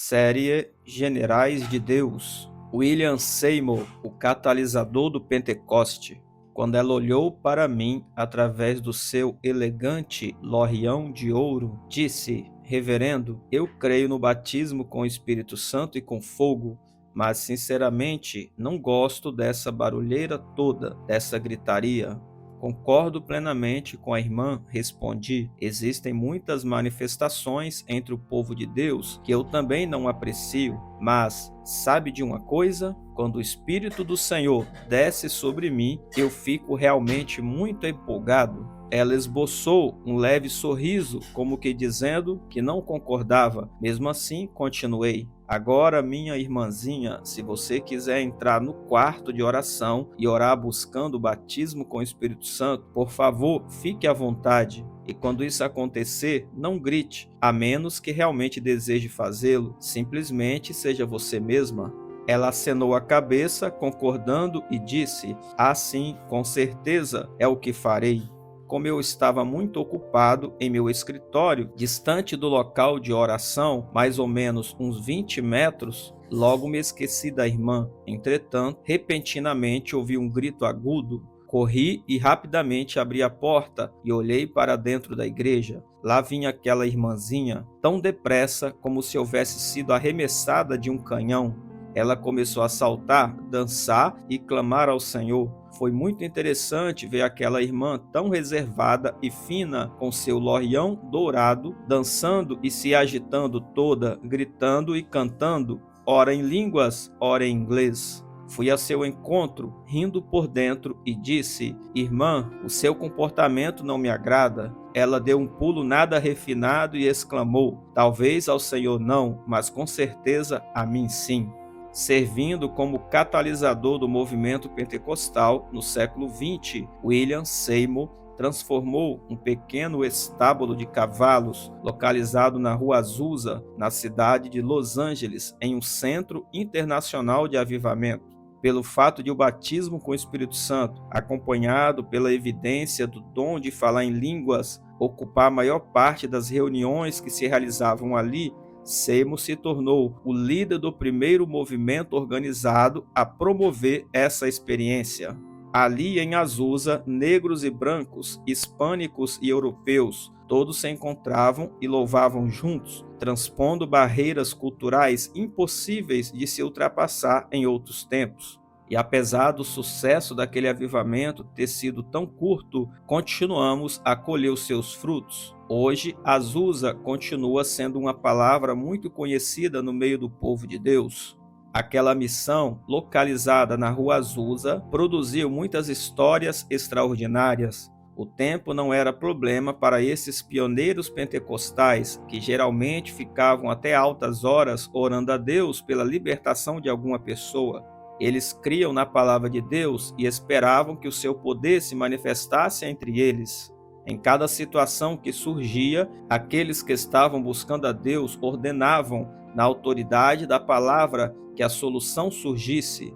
Série Generais de Deus. William Seymour, o catalisador do Pentecoste. Quando ela olhou para mim através do seu elegante lorrião de ouro, disse: Reverendo, eu creio no batismo com o Espírito Santo e com fogo, mas sinceramente não gosto dessa barulheira toda, dessa gritaria. Concordo plenamente com a irmã, respondi. Existem muitas manifestações entre o povo de Deus que eu também não aprecio, mas sabe de uma coisa? Quando o Espírito do Senhor desce sobre mim, eu fico realmente muito empolgado. Ela esboçou um leve sorriso, como que dizendo que não concordava. Mesmo assim, continuei. Agora, minha irmãzinha, se você quiser entrar no quarto de oração e orar buscando o batismo com o Espírito Santo, por favor, fique à vontade. E quando isso acontecer, não grite, a menos que realmente deseje fazê-lo. Simplesmente seja você mesma. Ela acenou a cabeça, concordando, e disse: Ah, sim, com certeza é o que farei. Como eu estava muito ocupado em meu escritório, distante do local de oração, mais ou menos uns 20 metros, logo me esqueci da irmã. Entretanto, repentinamente ouvi um grito agudo. Corri e rapidamente abri a porta e olhei para dentro da igreja. Lá vinha aquela irmãzinha, tão depressa como se houvesse sido arremessada de um canhão. Ela começou a saltar, dançar e clamar ao Senhor. Foi muito interessante ver aquela irmã tão reservada e fina, com seu lorrião dourado, dançando e se agitando toda, gritando e cantando, ora em línguas, ora em inglês. Fui a seu encontro, rindo por dentro, e disse: Irmã, o seu comportamento não me agrada. Ela deu um pulo nada refinado e exclamou: Talvez ao Senhor não, mas com certeza a mim sim. Servindo como catalisador do movimento pentecostal no século XX, William Seymour transformou um pequeno estábulo de cavalos localizado na Rua Azusa, na cidade de Los Angeles, em um centro internacional de avivamento. Pelo fato de o batismo com o Espírito Santo, acompanhado pela evidência do dom de falar em línguas, ocupar a maior parte das reuniões que se realizavam ali, Seymour se tornou o líder do primeiro movimento organizado a promover essa experiência. Ali em Azusa, negros e brancos, hispânicos e europeus, todos se encontravam e louvavam juntos, transpondo barreiras culturais impossíveis de se ultrapassar em outros tempos. E apesar do sucesso daquele avivamento ter sido tão curto, continuamos a colher os seus frutos. Hoje, Azusa continua sendo uma palavra muito conhecida no meio do povo de Deus. Aquela missão, localizada na Rua Azusa, produziu muitas histórias extraordinárias. O tempo não era problema para esses pioneiros pentecostais, que geralmente ficavam até altas horas orando a Deus pela libertação de alguma pessoa. Eles criam na palavra de Deus e esperavam que o seu poder se manifestasse entre eles. Em cada situação que surgia, aqueles que estavam buscando a Deus ordenavam, na autoridade da palavra, que a solução surgisse.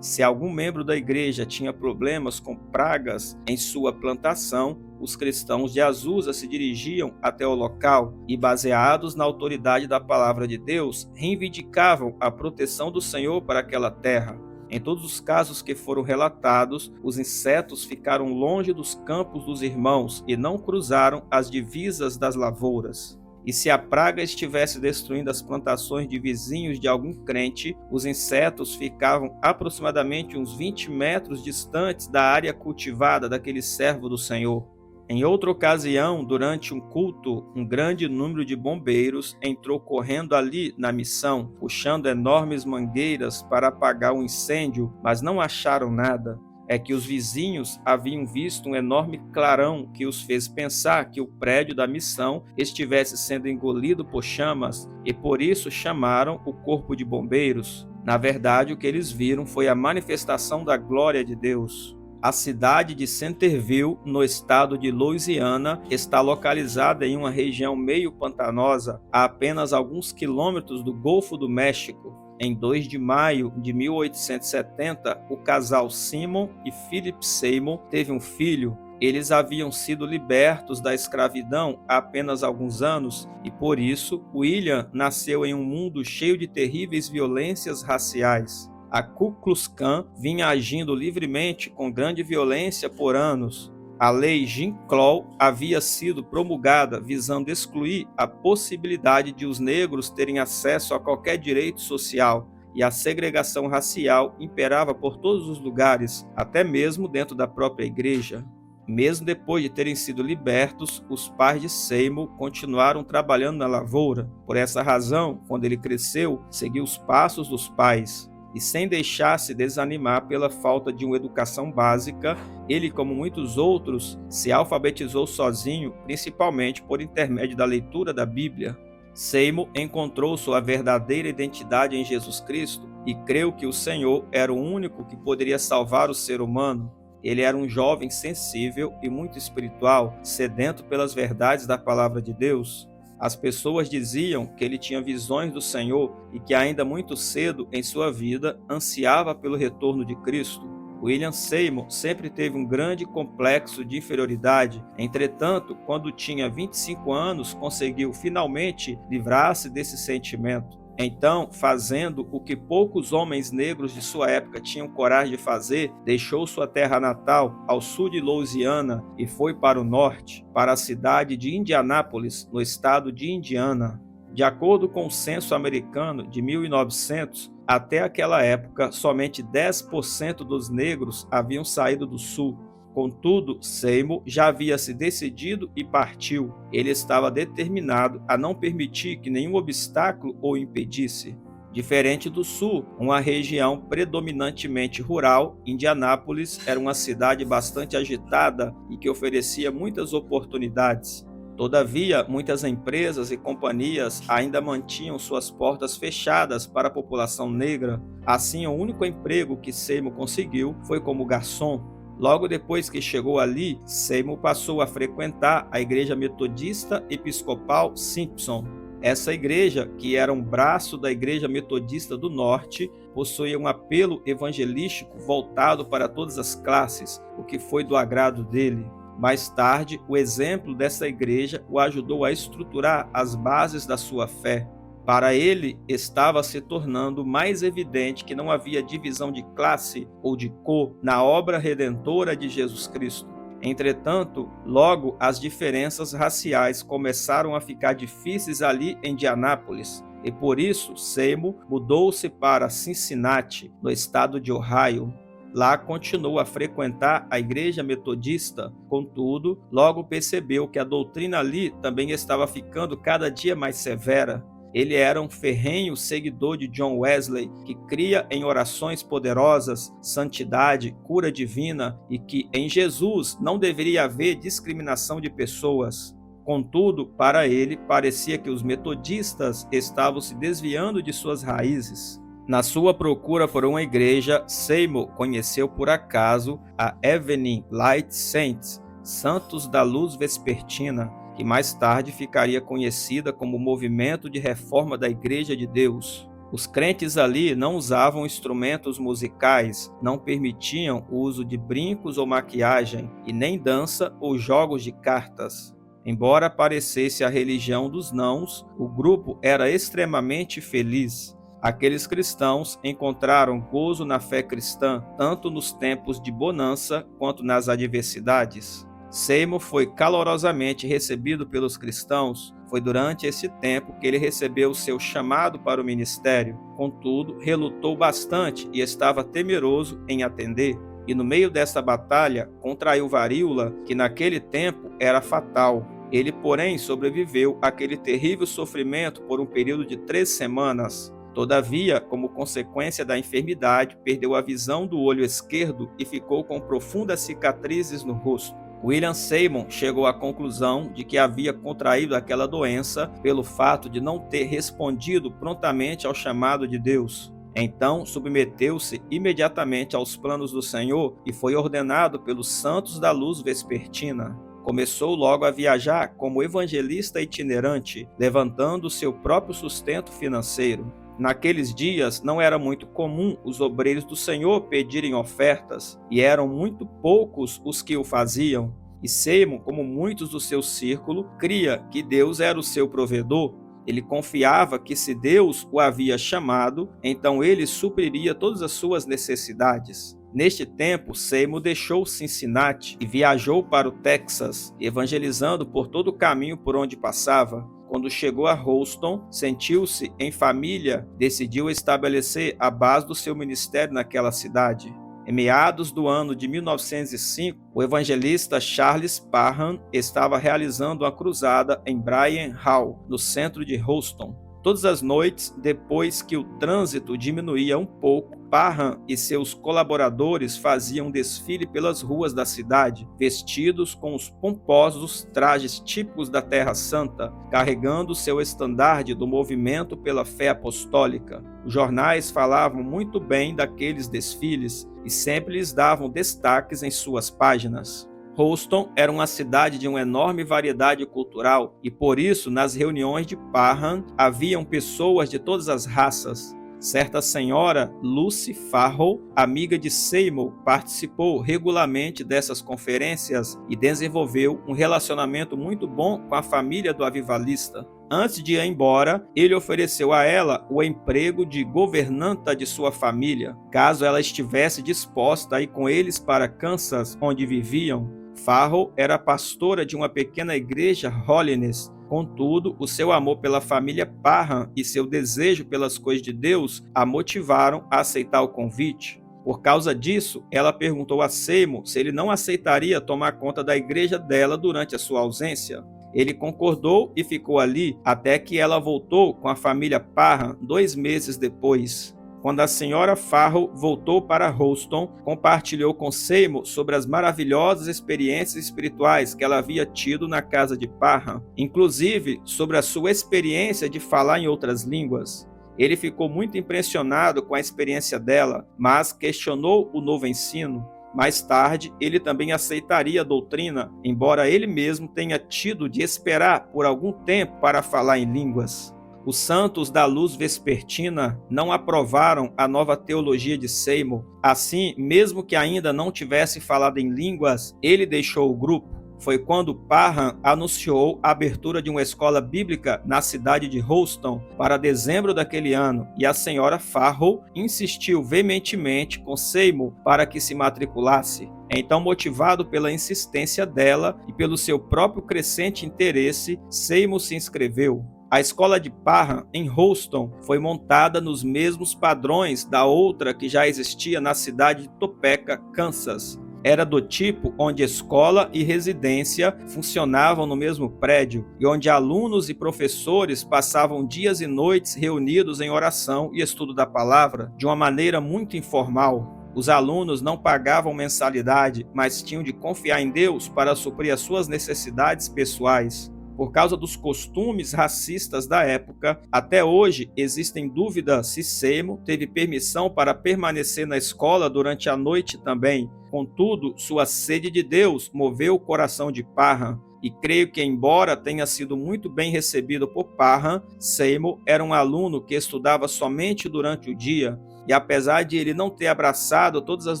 Se algum membro da igreja tinha problemas com pragas em sua plantação, os cristãos de Azusa se dirigiam até o local e, baseados na autoridade da palavra de Deus, reivindicavam a proteção do Senhor para aquela terra. Em todos os casos que foram relatados, os insetos ficaram longe dos campos dos irmãos e não cruzaram as divisas das lavouras. E se a praga estivesse destruindo as plantações de vizinhos de algum crente, os insetos ficavam aproximadamente uns 20 metros distantes da área cultivada daquele servo do Senhor. Em outra ocasião, durante um culto, um grande número de bombeiros entrou correndo ali na missão, puxando enormes mangueiras para apagar o incêndio, mas não acharam nada. É que os vizinhos haviam visto um enorme clarão que os fez pensar que o prédio da missão estivesse sendo engolido por chamas e por isso chamaram o corpo de bombeiros. Na verdade, o que eles viram foi a manifestação da glória de Deus. A cidade de Centerville, no estado de Louisiana, está localizada em uma região meio pantanosa, a apenas alguns quilômetros do Golfo do México. Em 2 de maio de 1870, o casal Simon e Philip Seymour teve um filho. Eles haviam sido libertos da escravidão há apenas alguns anos e, por isso, William nasceu em um mundo cheio de terríveis violências raciais. A Ku Klux Klan vinha agindo livremente com grande violência por anos. A lei Jim Crow havia sido promulgada visando excluir a possibilidade de os negros terem acesso a qualquer direito social, e a segregação racial imperava por todos os lugares, até mesmo dentro da própria igreja. Mesmo depois de terem sido libertos, os pais de Seymour continuaram trabalhando na lavoura. Por essa razão, quando ele cresceu, seguiu os passos dos pais. E sem deixar-se desanimar pela falta de uma educação básica, ele, como muitos outros, se alfabetizou sozinho, principalmente por intermédio da leitura da Bíblia. Seymour encontrou sua verdadeira identidade em Jesus Cristo e creu que o Senhor era o único que poderia salvar o ser humano. Ele era um jovem sensível e muito espiritual, sedento pelas verdades da Palavra de Deus. As pessoas diziam que ele tinha visões do Senhor e que ainda muito cedo em sua vida ansiava pelo retorno de Cristo. William Seymour sempre teve um grande complexo de inferioridade. Entretanto, quando tinha 25 anos, conseguiu finalmente livrar-se desse sentimento. Então, fazendo o que poucos homens negros de sua época tinham coragem de fazer, deixou sua terra natal ao sul de Louisiana e foi para o norte, para a cidade de Indianápolis, no estado de Indiana. De acordo com o censo americano de 1900, até aquela época, somente 10% dos negros haviam saído do sul. Contudo, Seymour já havia se decidido e partiu. Ele estava determinado a não permitir que nenhum obstáculo o impedisse. Diferente do sul, uma região predominantemente rural, Indianápolis era uma cidade bastante agitada e que oferecia muitas oportunidades. Todavia, muitas empresas e companhias ainda mantinham suas portas fechadas para a população negra. Assim, o único emprego que Seymour conseguiu foi como garçom. Logo depois que chegou ali, Seymour passou a frequentar a Igreja Metodista Episcopal Simpson. Essa igreja, que era um braço da Igreja Metodista do Norte, possuía um apelo evangelístico voltado para todas as classes, o que foi do agrado dele. Mais tarde, o exemplo dessa igreja o ajudou a estruturar as bases da sua fé. Para ele, estava se tornando mais evidente que não havia divisão de classe ou de cor na obra redentora de Jesus Cristo. Entretanto, logo as diferenças raciais começaram a ficar difíceis ali em Indianápolis, e por isso Seymour mudou-se para Cincinnati, no estado de Ohio. Lá continuou a frequentar a igreja metodista, contudo, logo percebeu que a doutrina ali também estava ficando cada dia mais severa. Ele era um ferrenho seguidor de John Wesley, que cria em orações poderosas, santidade, cura divina e que em Jesus não deveria haver discriminação de pessoas. Contudo, para ele, parecia que os metodistas estavam se desviando de suas raízes. Na sua procura por uma igreja, Seymour conheceu por acaso a Evening Light Saints, Santos da Luz Vespertina, que mais tarde ficaria conhecida como o Movimento de Reforma da Igreja de Deus. Os crentes ali não usavam instrumentos musicais, não permitiam o uso de brincos ou maquiagem, e nem dança ou jogos de cartas. Embora parecesse a religião dos nãos, o grupo era extremamente feliz. Aqueles cristãos encontraram gozo na fé cristã, tanto nos tempos de bonança quanto nas adversidades. Seymour foi calorosamente recebido pelos cristãos. Foi durante esse tempo que ele recebeu o seu chamado para o ministério. Contudo, relutou bastante e estava temeroso em atender. E no meio dessa batalha, contraiu varíola, que naquele tempo era fatal. Ele, porém, sobreviveu àquele terrível sofrimento por um período de 3 semanas. Todavia, como consequência da enfermidade, perdeu a visão do olho esquerdo e ficou com profundas cicatrizes no rosto. William Seymour chegou à conclusão de que havia contraído aquela doença pelo fato de não ter respondido prontamente ao chamado de Deus. Então, submeteu-se imediatamente aos planos do Senhor e foi ordenado pelos Santos da Luz Vespertina. Começou logo a viajar como evangelista itinerante, levantando seu próprio sustento financeiro. Naqueles dias não era muito comum os obreiros do Senhor pedirem ofertas, e eram muito poucos os que o faziam. E Seymour, como muitos do seu círculo, cria que Deus era o seu provedor. Ele confiava que se Deus o havia chamado, então ele supriria todas as suas necessidades. Neste tempo, Seymour deixou Cincinnati e viajou para o Texas, evangelizando por todo o caminho por onde passava. Quando chegou a Houston, sentiu-se em família, decidiu estabelecer a base do seu ministério naquela cidade. Em meados do ano de 1905, o evangelista Charles Parham estava realizando uma cruzada em Bryan Hall, no centro de Houston. Todas as noites, depois que o trânsito diminuía um pouco, Parham e seus colaboradores faziam um desfile pelas ruas da cidade, vestidos com os pomposos trajes típicos da Terra Santa, carregando seu estandarte do movimento pela fé apostólica. Os jornais falavam muito bem daqueles desfiles e sempre lhes davam destaques em suas páginas. Houston era uma cidade de uma enorme variedade cultural e por isso nas reuniões de Parham haviam pessoas de todas as raças. Certa senhora, Lucy Farrell, amiga de Seymour, participou regularmente dessas conferências e desenvolveu um relacionamento muito bom com a família do avivalista. Antes de ir embora, ele ofereceu a ela o emprego de governanta de sua família, caso ela estivesse disposta a ir com eles para Kansas, onde viviam. Farrell era pastora de uma pequena igreja Holiness. Contudo, o seu amor pela família Parham e seu desejo pelas coisas de Deus a motivaram a aceitar o convite. Por causa disso, ela perguntou a Seymour se ele não aceitaria tomar conta da igreja dela durante a sua ausência. Ele concordou e ficou ali até que ela voltou com a família Parham 2 meses depois. Quando a senhora Farrell voltou para Houston, compartilhou com Seymour sobre as maravilhosas experiências espirituais que ela havia tido na casa de Parham, inclusive sobre a sua experiência de falar em outras línguas. Ele ficou muito impressionado com a experiência dela, mas questionou o novo ensino. Mais tarde, ele também aceitaria a doutrina, embora ele mesmo tenha tido de esperar por algum tempo para falar em línguas. Os santos da luz vespertina não aprovaram a nova teologia de Seymour. Assim, mesmo que ainda não tivesse falado em línguas, ele deixou o grupo. Foi quando Parham anunciou a abertura de uma escola bíblica na cidade de Houston para dezembro daquele ano, e a senhora Farrell insistiu veementemente com Seymour para que se matriculasse. Então, motivado pela insistência dela e pelo seu próprio crescente interesse, Seymour se inscreveu. A escola de Parham, em Houston, foi montada nos mesmos padrões da outra que já existia na cidade de Topeka, Kansas. Era do tipo onde escola e residência funcionavam no mesmo prédio e onde alunos e professores passavam dias e noites reunidos em oração e estudo da palavra de uma maneira muito informal. Os alunos não pagavam mensalidade, mas tinham de confiar em Deus para suprir as suas necessidades pessoais. Por causa dos costumes racistas da época, até hoje existem dúvidas se Seymour teve permissão para permanecer na escola durante a noite também. Contudo, sua sede de Deus moveu o coração de Parham, e creio que, embora tenha sido muito bem recebido por Parham, Seymour era um aluno que estudava somente durante o dia, e apesar de ele não ter abraçado todas as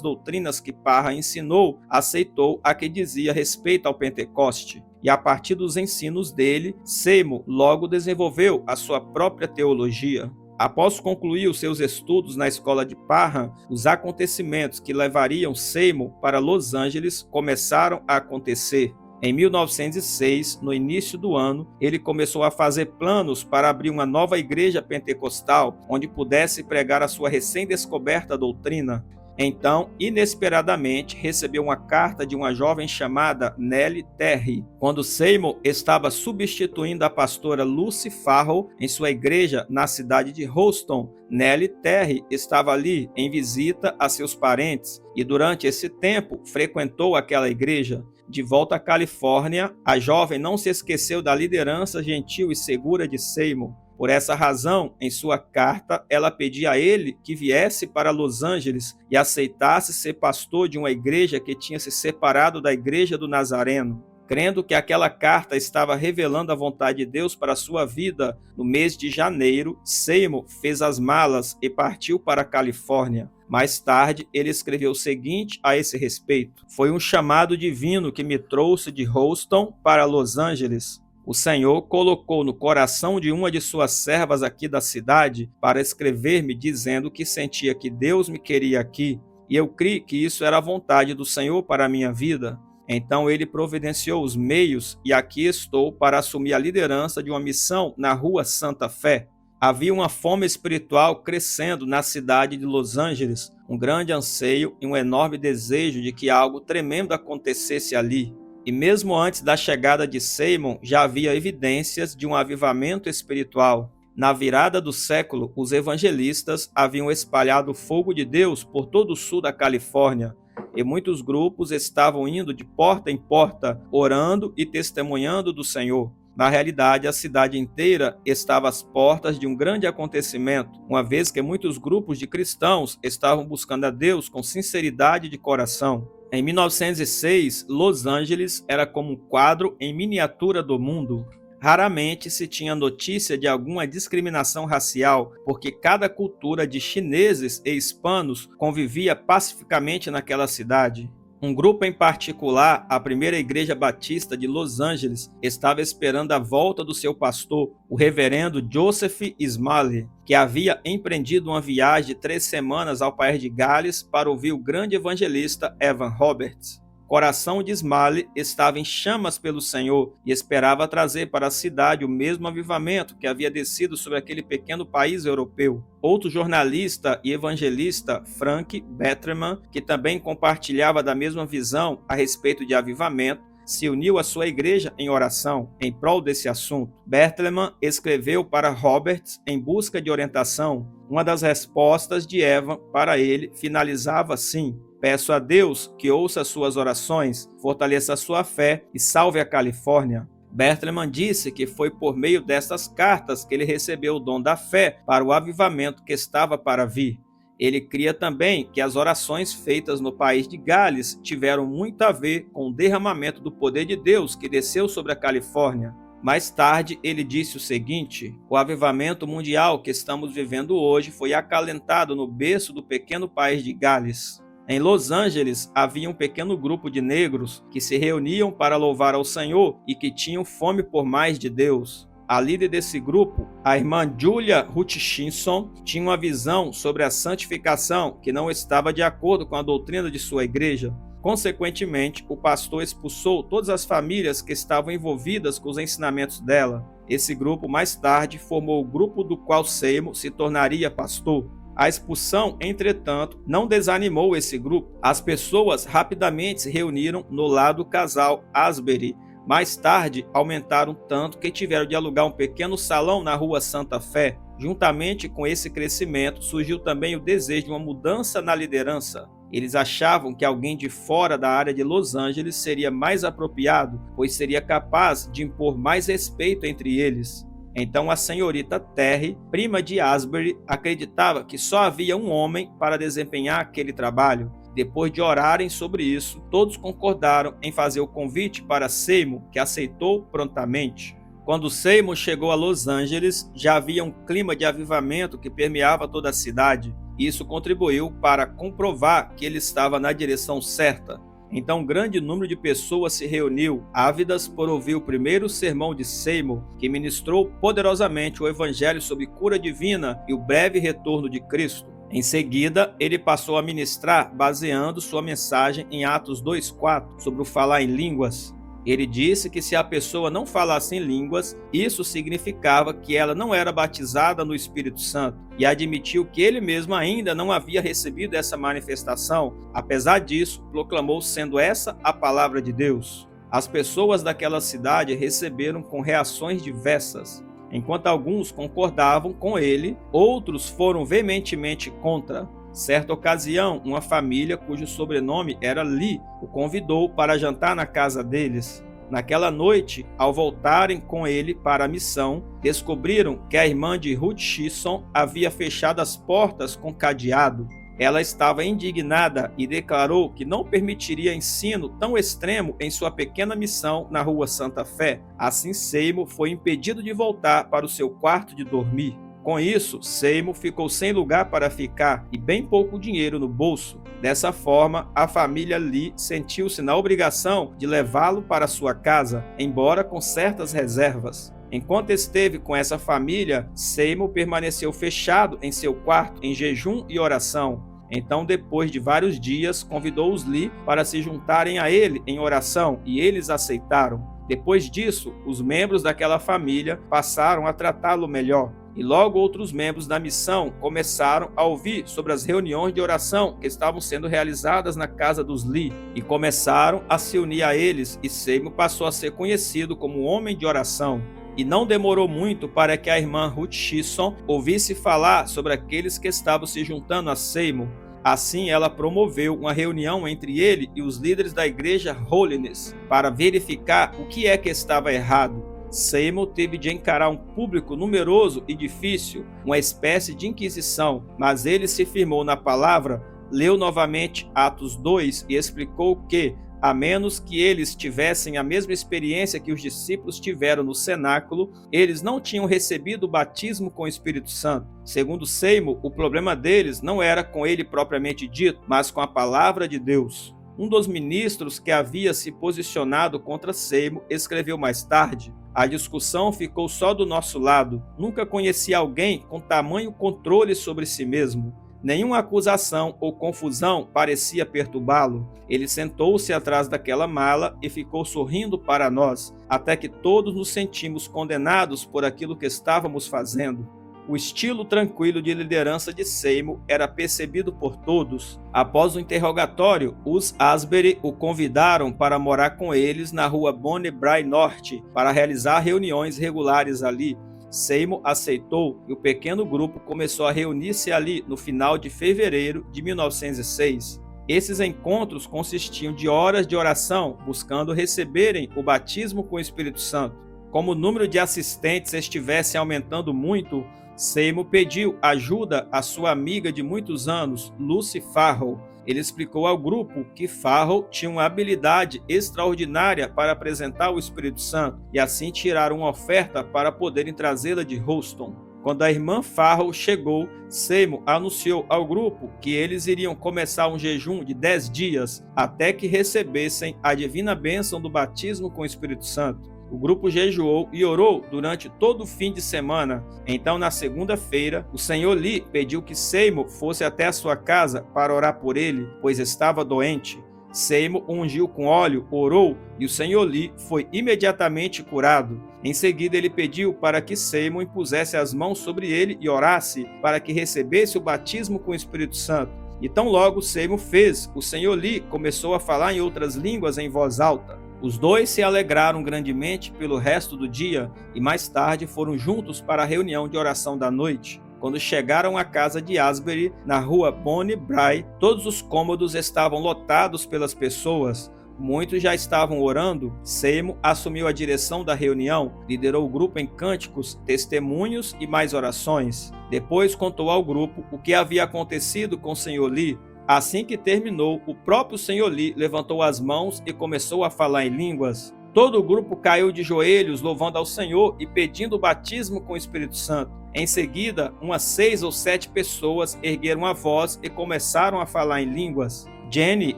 doutrinas que Parham ensinou, aceitou a que dizia respeito ao Pentecoste. E a partir dos ensinos dele, Seymour logo desenvolveu a sua própria teologia. Após concluir os seus estudos na escola de Parham, os acontecimentos que levariam Seymour para Los Angeles começaram a acontecer. Em 1906, no início do ano, ele começou a fazer planos para abrir uma nova igreja pentecostal, onde pudesse pregar a sua recém-descoberta doutrina. Então, inesperadamente, recebeu uma carta de uma jovem chamada Nellie Terry. Quando Seymour estava substituindo a pastora Lucy Farrell em sua igreja na cidade de Houston, Nellie Terry estava ali em visita a seus parentes e durante esse tempo frequentou aquela igreja. De volta à Califórnia, a jovem não se esqueceu da liderança gentil e segura de Seymour. Por essa razão, em sua carta, ela pedia a ele que viesse para Los Angeles e aceitasse ser pastor de uma igreja que tinha se separado da igreja do Nazareno. Crendo que aquela carta estava revelando a vontade de Deus para a sua vida, no mês de janeiro, Seymour fez as malas e partiu para a Califórnia. Mais tarde, ele escreveu o seguinte a esse respeito: foi um chamado divino que me trouxe de Houston para Los Angeles. O Senhor colocou no coração de uma de suas servas aqui da cidade para escrever-me dizendo que sentia que Deus me queria aqui, e eu criei que isso era a vontade do Senhor para a minha vida. Então ele providenciou os meios e aqui estou para assumir a liderança de uma missão na Rua Santa Fé. Havia uma fome espiritual crescendo na cidade de Los Angeles, um grande anseio e um enorme desejo de que algo tremendo acontecesse ali. E mesmo antes da chegada de Seymour, já havia evidências de um avivamento espiritual. Na virada do século, os evangelistas haviam espalhado o fogo de Deus por todo o sul da Califórnia, e muitos grupos estavam indo de porta em porta, orando e testemunhando do Senhor. Na realidade, a cidade inteira estava às portas de um grande acontecimento, uma vez que muitos grupos de cristãos estavam buscando a Deus com sinceridade de coração. Em 1906, Los Angeles era como um quadro em miniatura do mundo. Raramente se tinha notícia de alguma discriminação racial, porque cada cultura de chineses e hispanos convivia pacificamente naquela cidade. Um grupo em particular, a Primeira Igreja Batista de Los Angeles, estava esperando a volta do seu pastor, o reverendo Joseph Smalley, que havia empreendido uma viagem de 3 semanas ao país de Gales para ouvir o grande evangelista Evan Roberts. O coração de Smalley estava em chamas pelo Senhor e esperava trazer para a cidade o mesmo avivamento que havia descido sobre aquele pequeno país europeu. Outro jornalista e evangelista, Frank Betterman, que também compartilhava da mesma visão a respeito de avivamento, se uniu à sua igreja em oração em prol desse assunto. Betterman escreveu para Roberts em busca de orientação. Uma das respostas de Evan para ele finalizava assim: peço a Deus que ouça suas orações, fortaleça a sua fé e salve a Califórnia. Bertlemann disse que foi por meio destas cartas que ele recebeu o dom da fé para o avivamento que estava para vir. Ele cria também que as orações feitas no país de Gales tiveram muito a ver com o derramamento do poder de Deus que desceu sobre a Califórnia. Mais tarde, ele disse o seguinte: o avivamento mundial que estamos vivendo hoje foi acalentado no berço do pequeno país de Gales. Em Los Angeles, havia um pequeno grupo de negros que se reuniam para louvar ao Senhor e que tinham fome por mais de Deus. A líder desse grupo, a irmã Julia Hutchinson, tinha uma visão sobre a santificação que não estava de acordo com a doutrina de sua igreja. Consequentemente, o pastor expulsou todas as famílias que estavam envolvidas com os ensinamentos dela. Esse grupo, mais tarde, formou o grupo do qual Seymour se tornaria pastor. A expulsão, entretanto, não desanimou esse grupo. As pessoas rapidamente se reuniram no lado do casal Asbury. Mais tarde, aumentaram tanto que tiveram de alugar um pequeno salão na Rua Santa Fé. Juntamente com esse crescimento, surgiu também o desejo de uma mudança na liderança. Eles achavam que alguém de fora da área de Los Angeles seria mais apropriado, pois seria capaz de impor mais respeito entre eles. Então a senhorita Terry, prima de Asbury, acreditava que só havia um homem para desempenhar aquele trabalho. Depois de orarem sobre isso, todos concordaram em fazer o convite para Seymour, que aceitou prontamente. Quando Seymour chegou a Los Angeles, já havia um clima de avivamento que permeava toda a cidade. Isso contribuiu para comprovar que ele estava na direção certa. Então um grande número de pessoas se reuniu, ávidas por ouvir o primeiro sermão de Seymour, que ministrou poderosamente o evangelho sobre cura divina e o breve retorno de Cristo. Em seguida, ele passou a ministrar baseando sua mensagem em Atos 2:4, sobre o falar em línguas. Ele disse que se a pessoa não falasse em línguas, isso significava que ela não era batizada no Espírito Santo, e admitiu que ele mesmo ainda não havia recebido essa manifestação. Apesar disso, proclamou sendo essa a palavra de Deus. As pessoas daquela cidade receberam com reações diversas. Enquanto alguns concordavam com ele, outros foram veementemente contra. Certa ocasião, uma família cujo sobrenome era Lee o convidou para jantar na casa deles. Naquela noite, ao voltarem com ele para a missão, descobriram que a irmã de Hutchinson havia fechado as portas com cadeado. Ela estava indignada e declarou que não permitiria ensino tão extremo em sua pequena missão na Rua Santa Fé. Assim, Seymour foi impedido de voltar para o seu quarto de dormir. Com isso, Seymour ficou sem lugar para ficar e bem pouco dinheiro no bolso. Dessa forma, a família Lee sentiu-se na obrigação de levá-lo para sua casa, embora com certas reservas. Enquanto esteve com essa família, Seymour permaneceu fechado em seu quarto em jejum e oração. Então, depois de vários dias, convidou os Lee para se juntarem a ele em oração e eles aceitaram. Depois disso, os membros daquela família passaram a tratá-lo melhor. E logo outros membros da missão começaram a ouvir sobre as reuniões de oração que estavam sendo realizadas na casa dos Lee e começaram a se unir a eles, e Seymour passou a ser conhecido como um homem de oração. E não demorou muito para que a irmã Hutchison ouvisse falar sobre aqueles que estavam se juntando a Seymour. Assim, ela promoveu uma reunião entre ele e os líderes da igreja Holiness para verificar o que é que estava errado. Seymour teve de encarar um público numeroso e difícil, uma espécie de inquisição, mas ele se firmou na palavra, leu novamente Atos 2 e explicou que, a menos que eles tivessem a mesma experiência que os discípulos tiveram no cenáculo, eles não tinham recebido o batismo com o Espírito Santo. Segundo Seymour, o problema deles não era com ele propriamente dito, mas com a palavra de Deus. Um dos ministros que havia se posicionado contra Seymour escreveu mais tarde: "A discussão ficou só do nosso lado. Nunca conheci alguém com tamanho controle sobre si mesmo. Nenhuma acusação ou confusão parecia perturbá-lo. Ele sentou-se atrás daquela mala e ficou sorrindo para nós, até que todos nos sentimos condenados por aquilo que estávamos fazendo." O estilo tranquilo de liderança de Seymour era percebido por todos. Após o interrogatório, os Asbury o convidaram para morar com eles na rua Bonnie Brae Norte para realizar reuniões regulares ali. Seymour aceitou e o pequeno grupo começou a reunir-se ali no final de fevereiro de 1906. Esses encontros consistiam de horas de oração buscando receberem o batismo com o Espírito Santo. Como o número de assistentes estivesse aumentando muito, Seymour pediu ajuda à sua amiga de muitos anos, Lucy Farrell. Ele explicou ao grupo que Farrell tinha uma habilidade extraordinária para apresentar o Espírito Santo e assim tirar uma oferta para poderem trazê-la de Houston. Quando a irmã Farrell chegou, Seymour anunciou ao grupo que eles iriam começar um jejum de 10 dias até que recebessem a divina bênção do batismo com o Espírito Santo. O grupo jejuou e orou durante todo o fim de semana. Então, na segunda-feira, o Sr. Lee pediu que Seymour fosse até a sua casa para orar por ele, pois estava doente. Seymour o ungiu com óleo, orou e o Sr. Lee foi imediatamente curado. Em seguida, ele pediu para que Seymour impusesse as mãos sobre ele e orasse para que recebesse o batismo com o Espírito Santo. E tão logo Seymour fez, o Sr. Lee começou a falar em outras línguas em voz alta. Os dois se alegraram grandemente pelo resto do dia e mais tarde foram juntos para a reunião de oração da noite. Quando chegaram à casa de Asbury, na rua Bonnie Brae, todos os cômodos estavam lotados pelas pessoas. Muitos já estavam orando. Seymour assumiu a direção da reunião, liderou o grupo em cânticos, testemunhos e mais orações. Depois contou ao grupo o que havia acontecido com o Sr. Lee. Assim que terminou, o próprio Sr. Lee levantou as mãos e começou a falar em línguas. Todo o grupo caiu de joelhos, louvando ao Senhor e pedindo o batismo com o Espírito Santo. Em seguida, umas 6 ou 7 pessoas ergueram a voz e começaram a falar em línguas. Jenny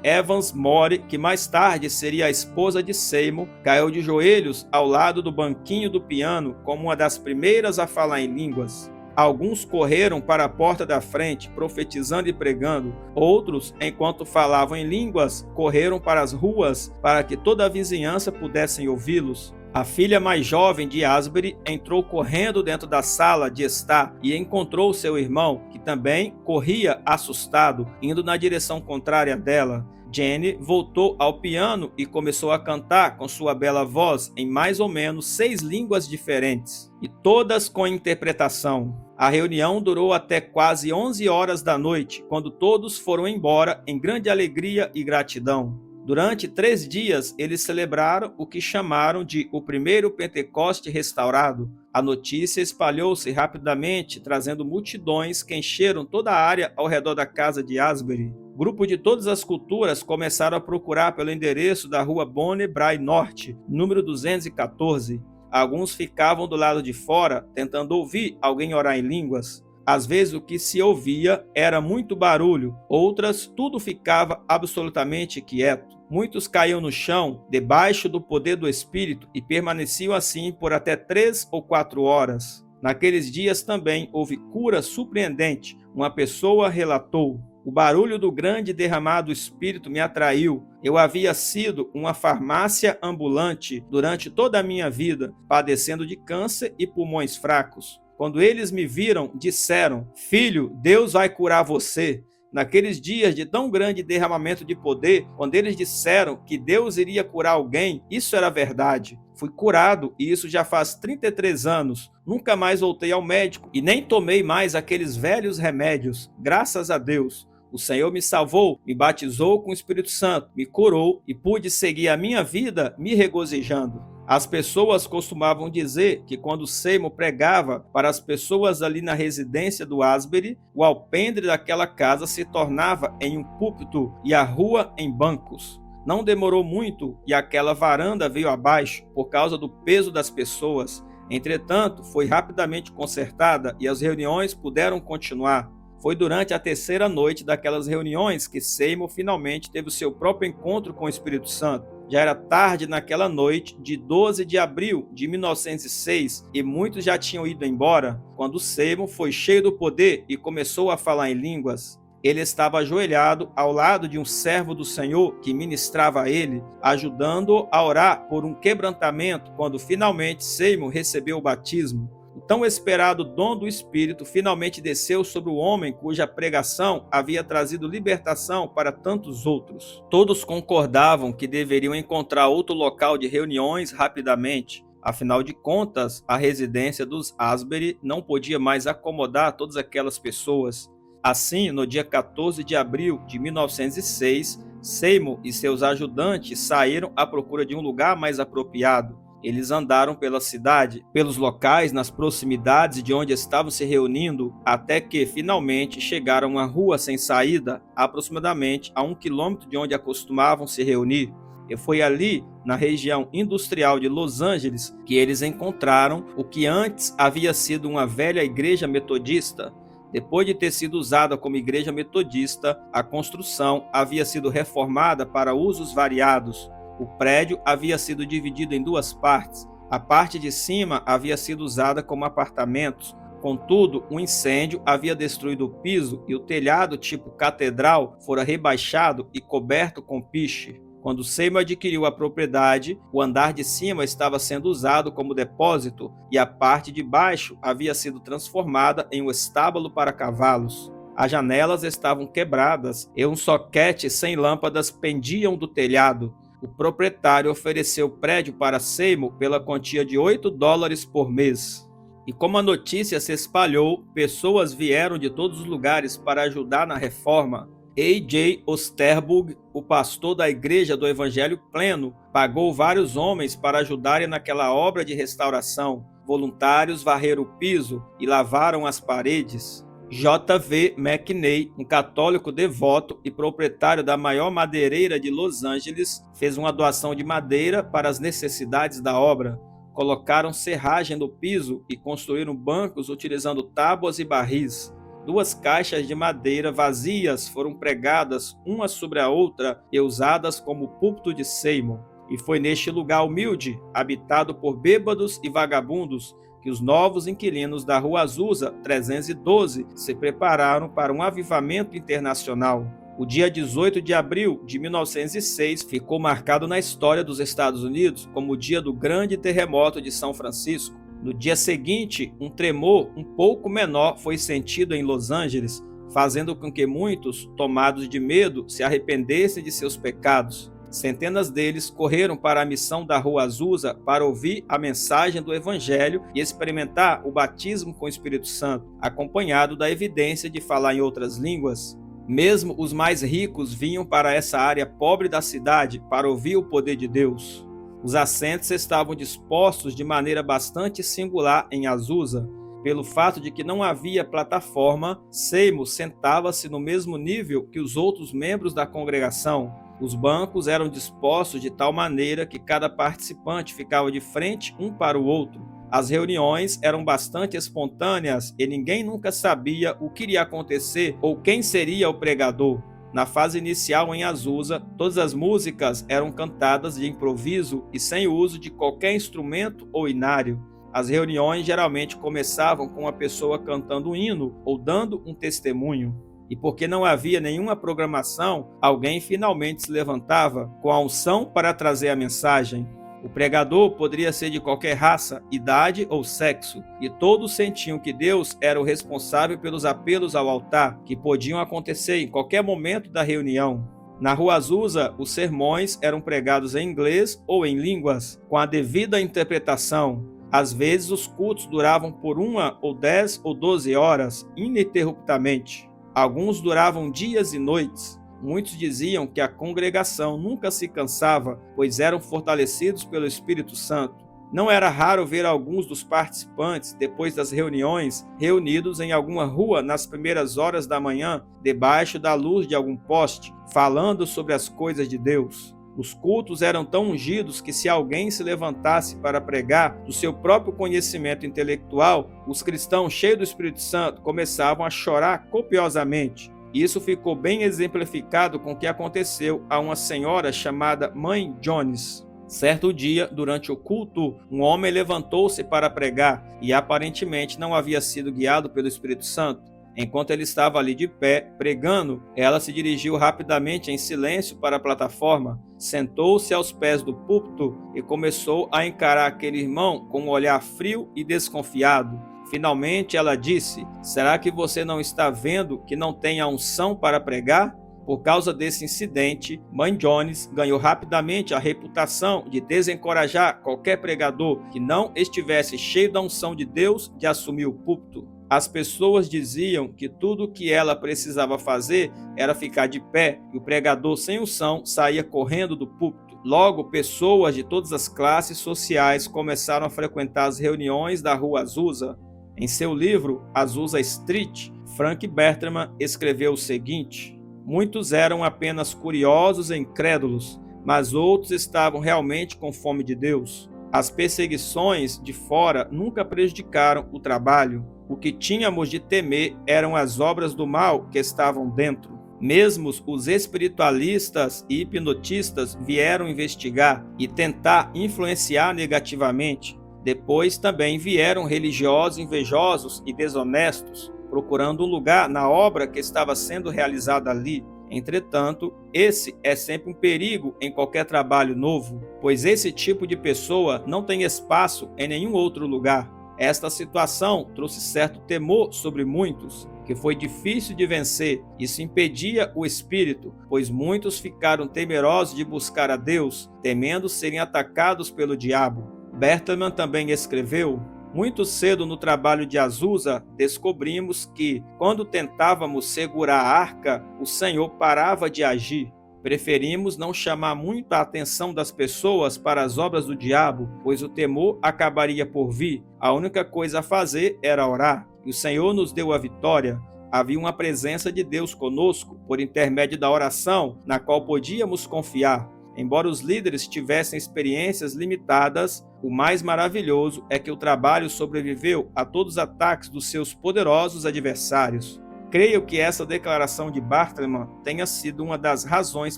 Evans Moore, que mais tarde seria a esposa de Seymour, caiu de joelhos ao lado do banquinho do piano como uma das primeiras a falar em línguas. Alguns correram para a porta da frente, profetizando e pregando. Outros, enquanto falavam em línguas, correram para as ruas para que toda a vizinhança pudessem ouvi-los. A filha mais jovem de Asbury entrou correndo dentro da sala de estar e encontrou seu irmão, que também corria assustado, indo na direção contrária dela. Jenny voltou ao piano e começou a cantar com sua bela voz em mais ou menos 6 línguas diferentes, e todas com interpretação. A reunião durou até quase 11 horas da noite, quando todos foram embora em grande alegria e gratidão. Durante 3 dias, eles celebraram o que chamaram de o primeiro Pentecoste restaurado. A notícia espalhou-se rapidamente, trazendo multidões que encheram toda a área ao redor da casa de Asbury. Grupos de todas as culturas começaram a procurar pelo endereço da rua Bonnie Brae Norte, número 214. alguns ficavam do lado de fora, tentando ouvir alguém orar em línguas. Às vezes o que se ouvia era muito barulho, outras tudo ficava absolutamente quieto. Muitos caíam no chão, debaixo do poder do Espírito, e permaneciam assim por até 3 ou 4 horas. Naqueles dias também houve cura surpreendente. Uma pessoa relatou: o barulho do grande derramado Espírito me atraiu. Eu havia sido uma farmácia ambulante durante toda a minha vida, padecendo de câncer e pulmões fracos. Quando eles me viram, disseram: filho, Deus vai curar você. Naqueles dias de tão grande derramamento de poder, quando eles disseram que Deus iria curar alguém, isso era verdade. Fui curado e isso já faz 33 anos. Nunca mais voltei ao médico e nem tomei mais aqueles velhos remédios. Graças a Deus. O Senhor me salvou, me batizou com o Espírito Santo, me curou e pude seguir a minha vida me regozijando. As pessoas costumavam dizer que quando Seymour pregava para as pessoas ali na residência do Asbury, o alpendre daquela casa se tornava em um púlpito e a rua em bancos. Não demorou muito e aquela varanda veio abaixo por causa do peso das pessoas. Entretanto, foi rapidamente consertada e as reuniões puderam continuar. Foi durante a terceira noite daquelas reuniões que Seymour finalmente teve o seu próprio encontro com o Espírito Santo. Já era tarde naquela noite de 12 de abril de 1906 e muitos já tinham ido embora, quando Seymour foi cheio do poder e começou a falar em línguas. Ele estava ajoelhado ao lado de um servo do Senhor que ministrava a ele, ajudando-o a orar por um quebrantamento quando finalmente Seymour recebeu o batismo. O tão esperado dom do Espírito finalmente desceu sobre o homem cuja pregação havia trazido libertação para tantos outros. Todos concordavam que deveriam encontrar outro local de reuniões rapidamente. Afinal de contas, a residência dos Asbury não podia mais acomodar todas aquelas pessoas. Assim, no dia 14 de abril de 1906, Seymour e seus ajudantes saíram à procura de um lugar mais apropriado. Eles andaram pela cidade, pelos locais nas proximidades de onde estavam se reunindo, até que finalmente chegaram a uma rua sem saída, aproximadamente a 1 quilômetro de onde acostumavam se reunir. E foi ali, na região industrial de Los Angeles, que eles encontraram o que antes havia sido uma velha igreja metodista. Depois de ter sido usada como igreja metodista, a construção havia sido reformada para usos variados. O prédio havia sido dividido em 2 partes. A parte de cima havia sido usada como apartamentos. Contudo, um incêndio havia destruído o piso e o telhado tipo catedral fora rebaixado e coberto com piche. Quando Seymour adquiriu a propriedade, o andar de cima estava sendo usado como depósito e a parte de baixo havia sido transformada em um estábulo para cavalos. As janelas estavam quebradas e um soquete sem lâmpadas pendiam do telhado. O proprietário ofereceu o prédio para Seymour pela quantia de $8 por mês. E como a notícia se espalhou, pessoas vieram de todos os lugares para ajudar na reforma. A.J. Osterburg, o pastor da Igreja do Evangelho Pleno, pagou vários homens para ajudarem naquela obra de restauração. Voluntários varreram o piso e lavaram as paredes. J.V. McNay, um católico devoto e proprietário da maior madeireira de Los Angeles, fez uma doação de madeira para as necessidades da obra. Colocaram serragem no piso e construíram bancos utilizando tábuas e barris. 2 caixas de madeira vazias foram pregadas uma sobre a outra e usadas como púlpito de Seymour. E foi neste lugar humilde, habitado por bêbados e vagabundos, que os novos inquilinos da Rua Azusa 312 se prepararam para um avivamento internacional. O dia 18 de abril de 1906 ficou marcado na história dos Estados Unidos como o dia do grande terremoto de São Francisco. No dia seguinte, um tremor um pouco menor foi sentido em Los Angeles, fazendo com que muitos, tomados de medo, se arrependessem de seus pecados. Centenas deles correram para a missão da Rua Azusa para ouvir a mensagem do Evangelho e experimentar o batismo com o Espírito Santo, acompanhado da evidência de falar em outras línguas. Mesmo os mais ricos vinham para essa área pobre da cidade para ouvir o poder de Deus. Os assentos estavam dispostos de maneira bastante singular em Azusa. Pelo fato de que não havia plataforma, Seymour sentava-se no mesmo nível que os outros membros da congregação. Os bancos eram dispostos de tal maneira que cada participante ficava de frente um para o outro. As reuniões eram bastante espontâneas e ninguém nunca sabia o que iria acontecer ou quem seria o pregador. Na fase inicial em Azusa, todas as músicas eram cantadas de improviso e sem o uso de qualquer instrumento ou inário. As reuniões geralmente começavam com uma pessoa cantando um hino ou dando um testemunho. E porque não havia nenhuma programação, alguém finalmente se levantava com a unção para trazer a mensagem. O pregador poderia ser de qualquer raça, idade ou sexo, e todos sentiam que Deus era o responsável pelos apelos ao altar, que podiam acontecer em qualquer momento da reunião. Na Rua Azusa, os sermões eram pregados em inglês ou em línguas, com a devida interpretação. Às vezes, os cultos duravam por 1 ou 10 ou 12 horas, ininterruptamente. Alguns duravam dias e noites. Muitos diziam que a congregação nunca se cansava, pois eram fortalecidos pelo Espírito Santo. Não era raro ver alguns dos participantes, depois das reuniões, reunidos em alguma rua nas primeiras horas da manhã, debaixo da luz de algum poste, falando sobre as coisas de Deus. Os cultos eram tão ungidos que, se alguém se levantasse para pregar do seu próprio conhecimento intelectual, os cristãos cheios do Espírito Santo começavam a chorar copiosamente. Isso ficou bem exemplificado com o que aconteceu a uma senhora chamada Mãe Jones. Certo dia, durante o culto, um homem levantou-se para pregar e aparentemente não havia sido guiado pelo Espírito Santo. Enquanto ele estava ali de pé, pregando, ela se dirigiu rapidamente em silêncio para a plataforma, sentou-se aos pés do púlpito e começou a encarar aquele irmão com um olhar frio e desconfiado. Finalmente ela disse: "Será que você não está vendo que não tem a unção para pregar?" Por causa desse incidente, Mãe Jones ganhou rapidamente a reputação de desencorajar qualquer pregador que não estivesse cheio da unção de Deus de assumir o púlpito. As pessoas diziam que tudo o que ela precisava fazer era ficar de pé e o pregador sem unção saía correndo do púlpito. Logo, pessoas de todas as classes sociais começaram a frequentar as reuniões da Rua Azusa. Em seu livro Azusa Street, Frank Bertram escreveu o seguinte: "Muitos eram apenas curiosos e incrédulos, mas outros estavam realmente com fome de Deus. As perseguições de fora nunca prejudicaram o trabalho. O que tínhamos de temer eram as obras do mal que estavam dentro. Mesmo os espiritualistas e hipnotistas vieram investigar e tentar influenciar negativamente. Depois também vieram religiosos invejosos e desonestos, procurando um lugar na obra que estava sendo realizada ali. Entretanto, esse é sempre um perigo em qualquer trabalho novo, pois esse tipo de pessoa não tem espaço em nenhum outro lugar. Esta situação trouxe certo temor sobre muitos, que foi difícil de vencer. Isso impedia o espírito, pois muitos ficaram temerosos de buscar a Deus, temendo serem atacados pelo diabo." Bertram também escreveu: "Muito cedo no trabalho de Azusa, descobrimos que, quando tentávamos segurar a arca, o Senhor parava de agir. Preferimos não chamar muito a atenção das pessoas para as obras do diabo, pois o temor acabaria por vir. A única coisa a fazer era orar, e o Senhor nos deu a vitória. Havia uma presença de Deus conosco, por intermédio da oração, na qual podíamos confiar. Embora os líderes tivessem experiências limitadas, o mais maravilhoso é que o trabalho sobreviveu a todos os ataques dos seus poderosos adversários." Creio que essa declaração de Bertram tenha sido uma das razões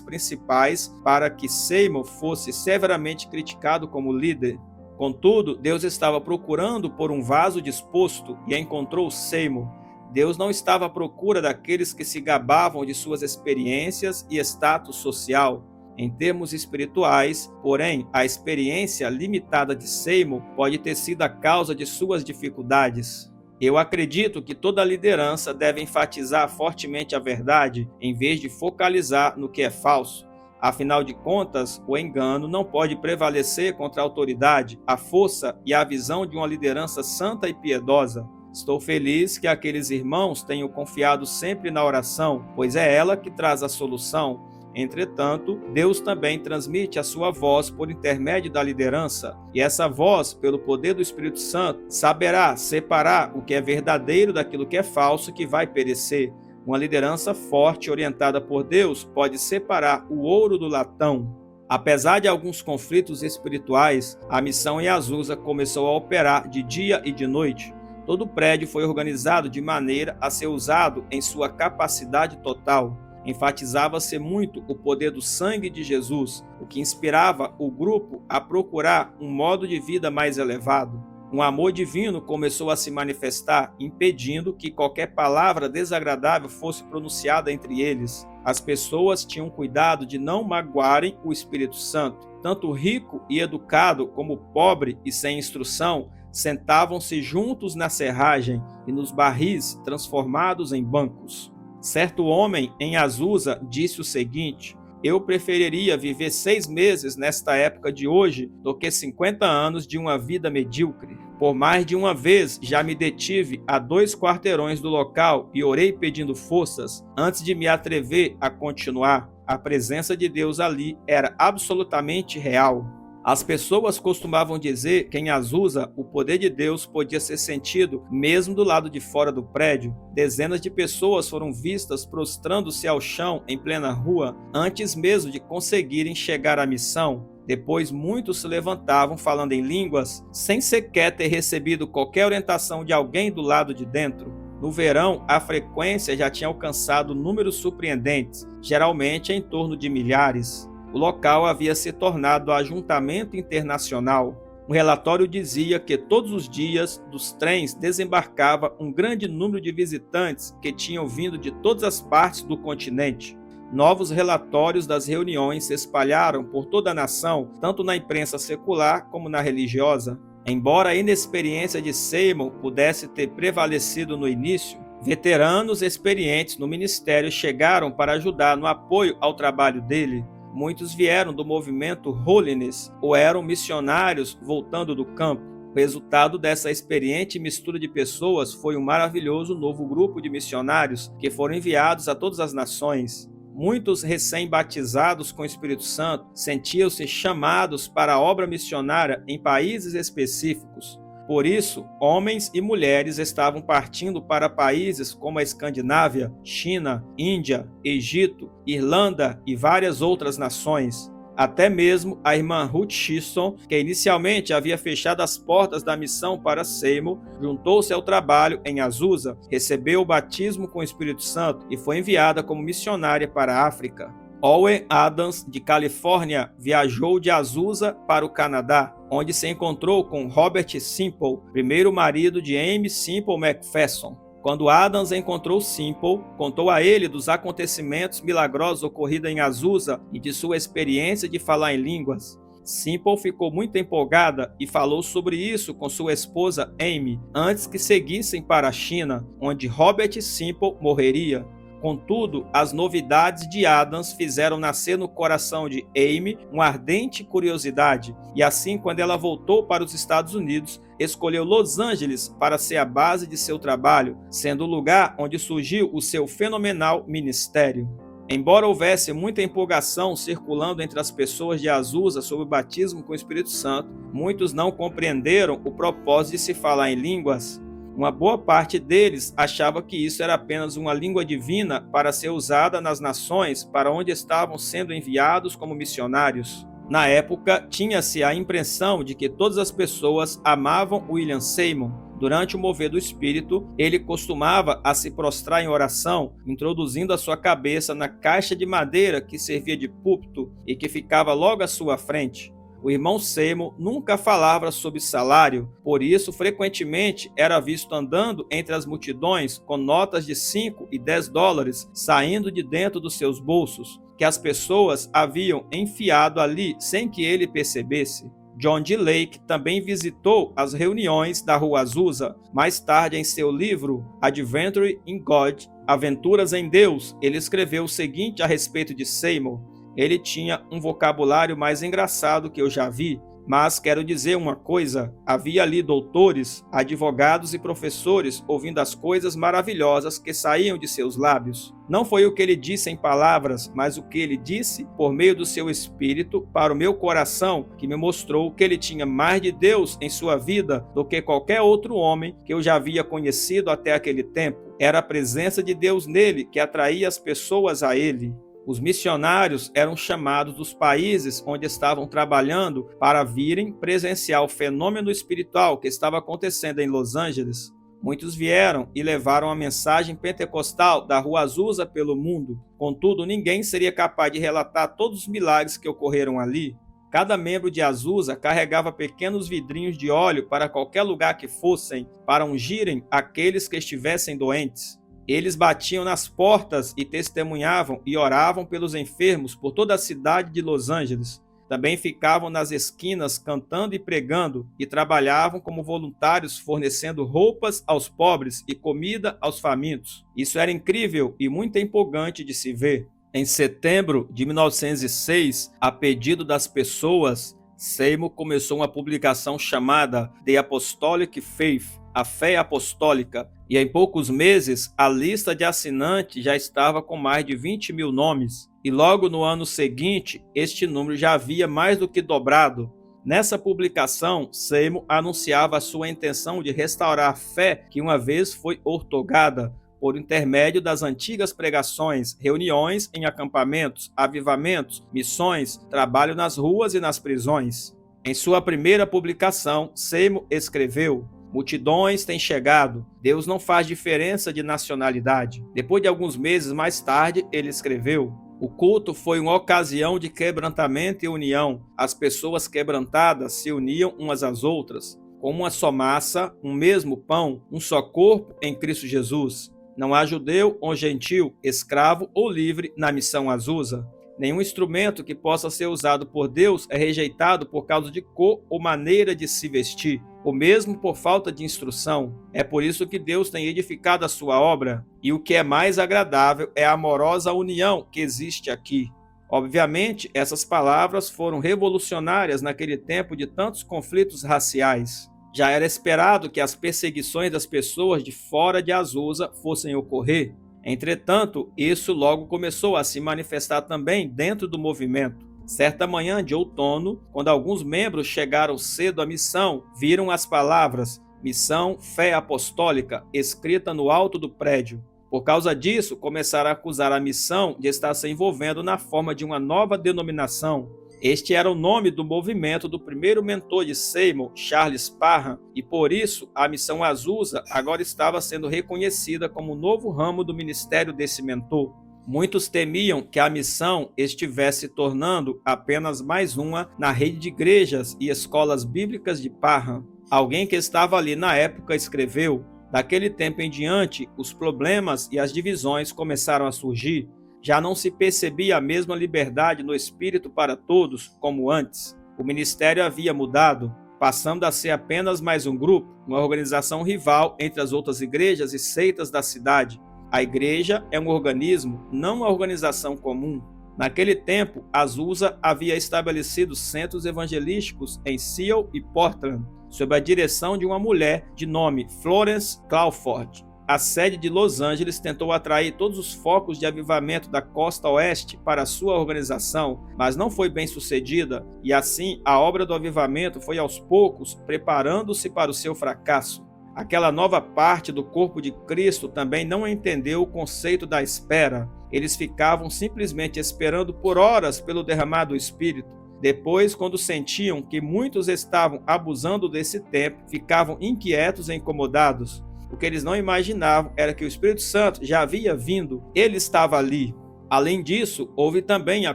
principais para que Seymour fosse severamente criticado como líder. Contudo, Deus estava procurando por um vaso disposto e encontrou Seymour. Deus não estava à procura daqueles que se gabavam de suas experiências e status social. Em termos espirituais, porém, a experiência limitada de Seymour pode ter sido a causa de suas dificuldades. Eu acredito que toda liderança deve enfatizar fortemente a verdade, em vez de focalizar no que é falso. Afinal de contas, o engano não pode prevalecer contra a autoridade, a força e a visão de uma liderança santa e piedosa. Estou feliz que aqueles irmãos tenham confiado sempre na oração, pois é ela que traz a solução. Entretanto, Deus também transmite a sua voz por intermédio da liderança, e essa voz, pelo poder do Espírito Santo, saberá separar o que é verdadeiro daquilo que é falso, que vai perecer. Uma liderança forte, orientada por Deus, pode separar o ouro do latão. Apesar de alguns conflitos espirituais, a missão em Azusa começou a operar de dia e de noite. Todo o prédio foi organizado de maneira a ser usado em sua capacidade total. Enfatizava-se muito o poder do sangue de Jesus, o que inspirava o grupo a procurar um modo de vida mais elevado. Um amor divino começou a se manifestar, impedindo que qualquer palavra desagradável fosse pronunciada entre eles. As pessoas tinham cuidado de não magoarem o Espírito Santo. Tanto rico e educado como pobre e sem instrução sentavam-se juntos na serragem e nos barris transformados em bancos. Certo homem em Azusa disse o seguinte: eu preferiria viver 6 meses nesta época de hoje do que 50 anos de uma vida medíocre. Por mais de uma vez já me detive a 2 quarteirões do local e orei pedindo forças antes de me atrever a continuar. A presença de Deus ali era absolutamente real. As pessoas costumavam dizer que em Azusa o poder de Deus podia ser sentido mesmo do lado de fora do prédio. Dezenas de pessoas foram vistas prostrando-se ao chão em plena rua antes mesmo de conseguirem chegar à missão. Depois muitos se levantavam falando em línguas sem sequer ter recebido qualquer orientação de alguém do lado de dentro. No verão, a frequência já tinha alcançado números surpreendentes, geralmente em torno de milhares. O local havia se tornado ajuntamento internacional. Um relatório dizia que todos os dias dos trens desembarcava um grande número de visitantes que tinham vindo de todas as partes do continente. Novos relatórios das reuniões se espalharam por toda a nação, tanto na imprensa secular como na religiosa. Embora a inexperiência de Seymour pudesse ter prevalecido no início, veteranos experientes no ministério chegaram para ajudar no apoio ao trabalho dele. Muitos vieram do movimento Holiness ou eram missionários voltando do campo. O resultado dessa experiente mistura de pessoas foi um maravilhoso novo grupo de missionários que foram enviados a todas as nações. Muitos recém-batizados com o Espírito Santo sentiam-se chamados para a obra missionária em países específicos. Por isso, homens e mulheres estavam partindo para países como a Escandinávia, China, Índia, Egito, Irlanda e várias outras nações. Até mesmo a irmã Ruth Chisholm, que inicialmente havia fechado as portas da missão para Seymour, juntou-se ao trabalho em Azusa, recebeu o batismo com o Espírito Santo e foi enviada como missionária para a África. Owen Adams, de Califórnia, viajou de Azusa para o Canadá, onde se encontrou com Robert Simple, primeiro marido de Amy Simple McPherson. Quando Adams encontrou Simple, contou a ele dos acontecimentos milagrosos ocorridos em Azusa e de sua experiência de falar em línguas. Simple ficou muito empolgada e falou sobre isso com sua esposa Amy, antes que seguissem para a China, onde Robert Simple morreria. Contudo, as novidades de Adams fizeram nascer no coração de Amy uma ardente curiosidade, e assim, quando ela voltou para os Estados Unidos, escolheu Los Angeles para ser a base de seu trabalho, sendo o lugar onde surgiu o seu fenomenal ministério. Embora houvesse muita empolgação circulando entre as pessoas de Azusa sobre o batismo com o Espírito Santo, muitos não compreenderam o propósito de se falar em línguas. Uma boa parte deles achava que isso era apenas uma língua divina para ser usada nas nações para onde estavam sendo enviados como missionários. Na época, tinha-se a impressão de que todas as pessoas amavam William Seymour. Durante o mover do Espírito, ele costumava a se prostrar em oração, introduzindo a sua cabeça na caixa de madeira que servia de púlpito e que ficava logo à sua frente. O irmão Seymour nunca falava sobre salário, por isso frequentemente era visto andando entre as multidões com notas de 5 e 10 dólares saindo de dentro dos seus bolsos, que as pessoas haviam enfiado ali sem que ele percebesse. John D. Lake também visitou as reuniões da Rua Azusa. Mais tarde, em seu livro Adventure in God, Aventuras em Deus, ele escreveu o seguinte a respeito de Seymour: ele tinha um vocabulário mais engraçado que eu já vi. Mas quero dizer uma coisa: havia ali doutores, advogados e professores ouvindo as coisas maravilhosas que saíam de seus lábios. Não foi o que ele disse em palavras, mas o que ele disse por meio do seu espírito para o meu coração, que me mostrou que ele tinha mais de Deus em sua vida do que qualquer outro homem que eu já havia conhecido até aquele tempo. Era a presença de Deus nele que atraía as pessoas a ele. Os missionários eram chamados dos países onde estavam trabalhando para virem presenciar o fenômeno espiritual que estava acontecendo em Los Angeles. Muitos vieram e levaram a mensagem pentecostal da Rua Azusa pelo mundo. Contudo, ninguém seria capaz de relatar todos os milagres que ocorreram ali. Cada membro de Azusa carregava pequenos vidrinhos de óleo para qualquer lugar que fossem, para ungirem aqueles que estivessem doentes. Eles batiam nas portas e testemunhavam e oravam pelos enfermos por toda a cidade de Los Angeles. Também ficavam nas esquinas cantando e pregando e trabalhavam como voluntários fornecendo roupas aos pobres e comida aos famintos. Isso era incrível e muito empolgante de se ver. Em setembro de 1906, a pedido das pessoas, Seymour começou uma publicação chamada The Apostolic Faith, a Fé Apostólica, e em poucos meses a lista de assinantes já estava com mais de 20 mil nomes, e logo no ano seguinte este número já havia mais do que dobrado. Nessa publicação, Seymour anunciava a sua intenção de restaurar a fé que uma vez foi outorgada, por intermédio das antigas pregações, reuniões em acampamentos, avivamentos, missões, trabalho nas ruas e nas prisões. Em sua primeira publicação, Seymour escreveu: multidões têm chegado, Deus não faz diferença de nacionalidade. Depois de alguns meses mais tarde, ele escreveu: o culto foi uma ocasião de quebrantamento e união. As pessoas quebrantadas se uniam umas às outras, como uma só massa, um mesmo pão, um só corpo em Cristo Jesus. Não há judeu ou gentil, escravo ou livre na missão Azusa. Nenhum instrumento que possa ser usado por Deus é rejeitado por causa de cor ou maneira de se vestir, ou mesmo por falta de instrução. É por isso que Deus tem edificado a sua obra, e o que é mais agradável é a amorosa união que existe aqui. Obviamente, essas palavras foram revolucionárias naquele tempo de tantos conflitos raciais. Já era esperado que as perseguições das pessoas de fora de Azusa fossem ocorrer. Entretanto, isso logo começou a se manifestar também dentro do movimento. Certa manhã de outono, quando alguns membros chegaram cedo à missão, viram as palavras Missão Fé Apostólica escrita no alto do prédio. Por causa disso, começaram a acusar a missão de estar se envolvendo na forma de uma nova denominação. Este era o nome do movimento do primeiro mentor de Seymour, Charles Parham, e por isso a missão Azusa agora estava sendo reconhecida como o novo ramo do ministério desse mentor. Muitos temiam que a missão estivesse se tornando apenas mais uma na rede de igrejas e escolas bíblicas de Parham. Alguém que estava ali na época escreveu: daquele tempo em diante, os problemas e as divisões começaram a surgir. Já não se percebia a mesma liberdade no espírito para todos como antes. O ministério havia mudado, passando a ser apenas mais um grupo, uma organização rival entre as outras igrejas e seitas da cidade. A igreja é um organismo, não uma organização comum. Naquele tempo, Azusa havia estabelecido centros evangelísticos em Seattle e Portland, sob a direção de uma mulher de nome Florence Crawford. A sede de Los Angeles tentou atrair todos os focos de avivamento da costa oeste para a sua organização, mas não foi bem sucedida, e assim a obra do avivamento foi aos poucos preparando-se para o seu fracasso. Aquela nova parte do corpo de Cristo também não entendeu o conceito da espera. Eles ficavam simplesmente esperando por horas pelo derramar do Espírito. Depois, quando sentiam que muitos estavam abusando desse tempo, ficavam inquietos e incomodados. O que eles não imaginavam era que o Espírito Santo já havia vindo, ele estava ali. Além disso, houve também a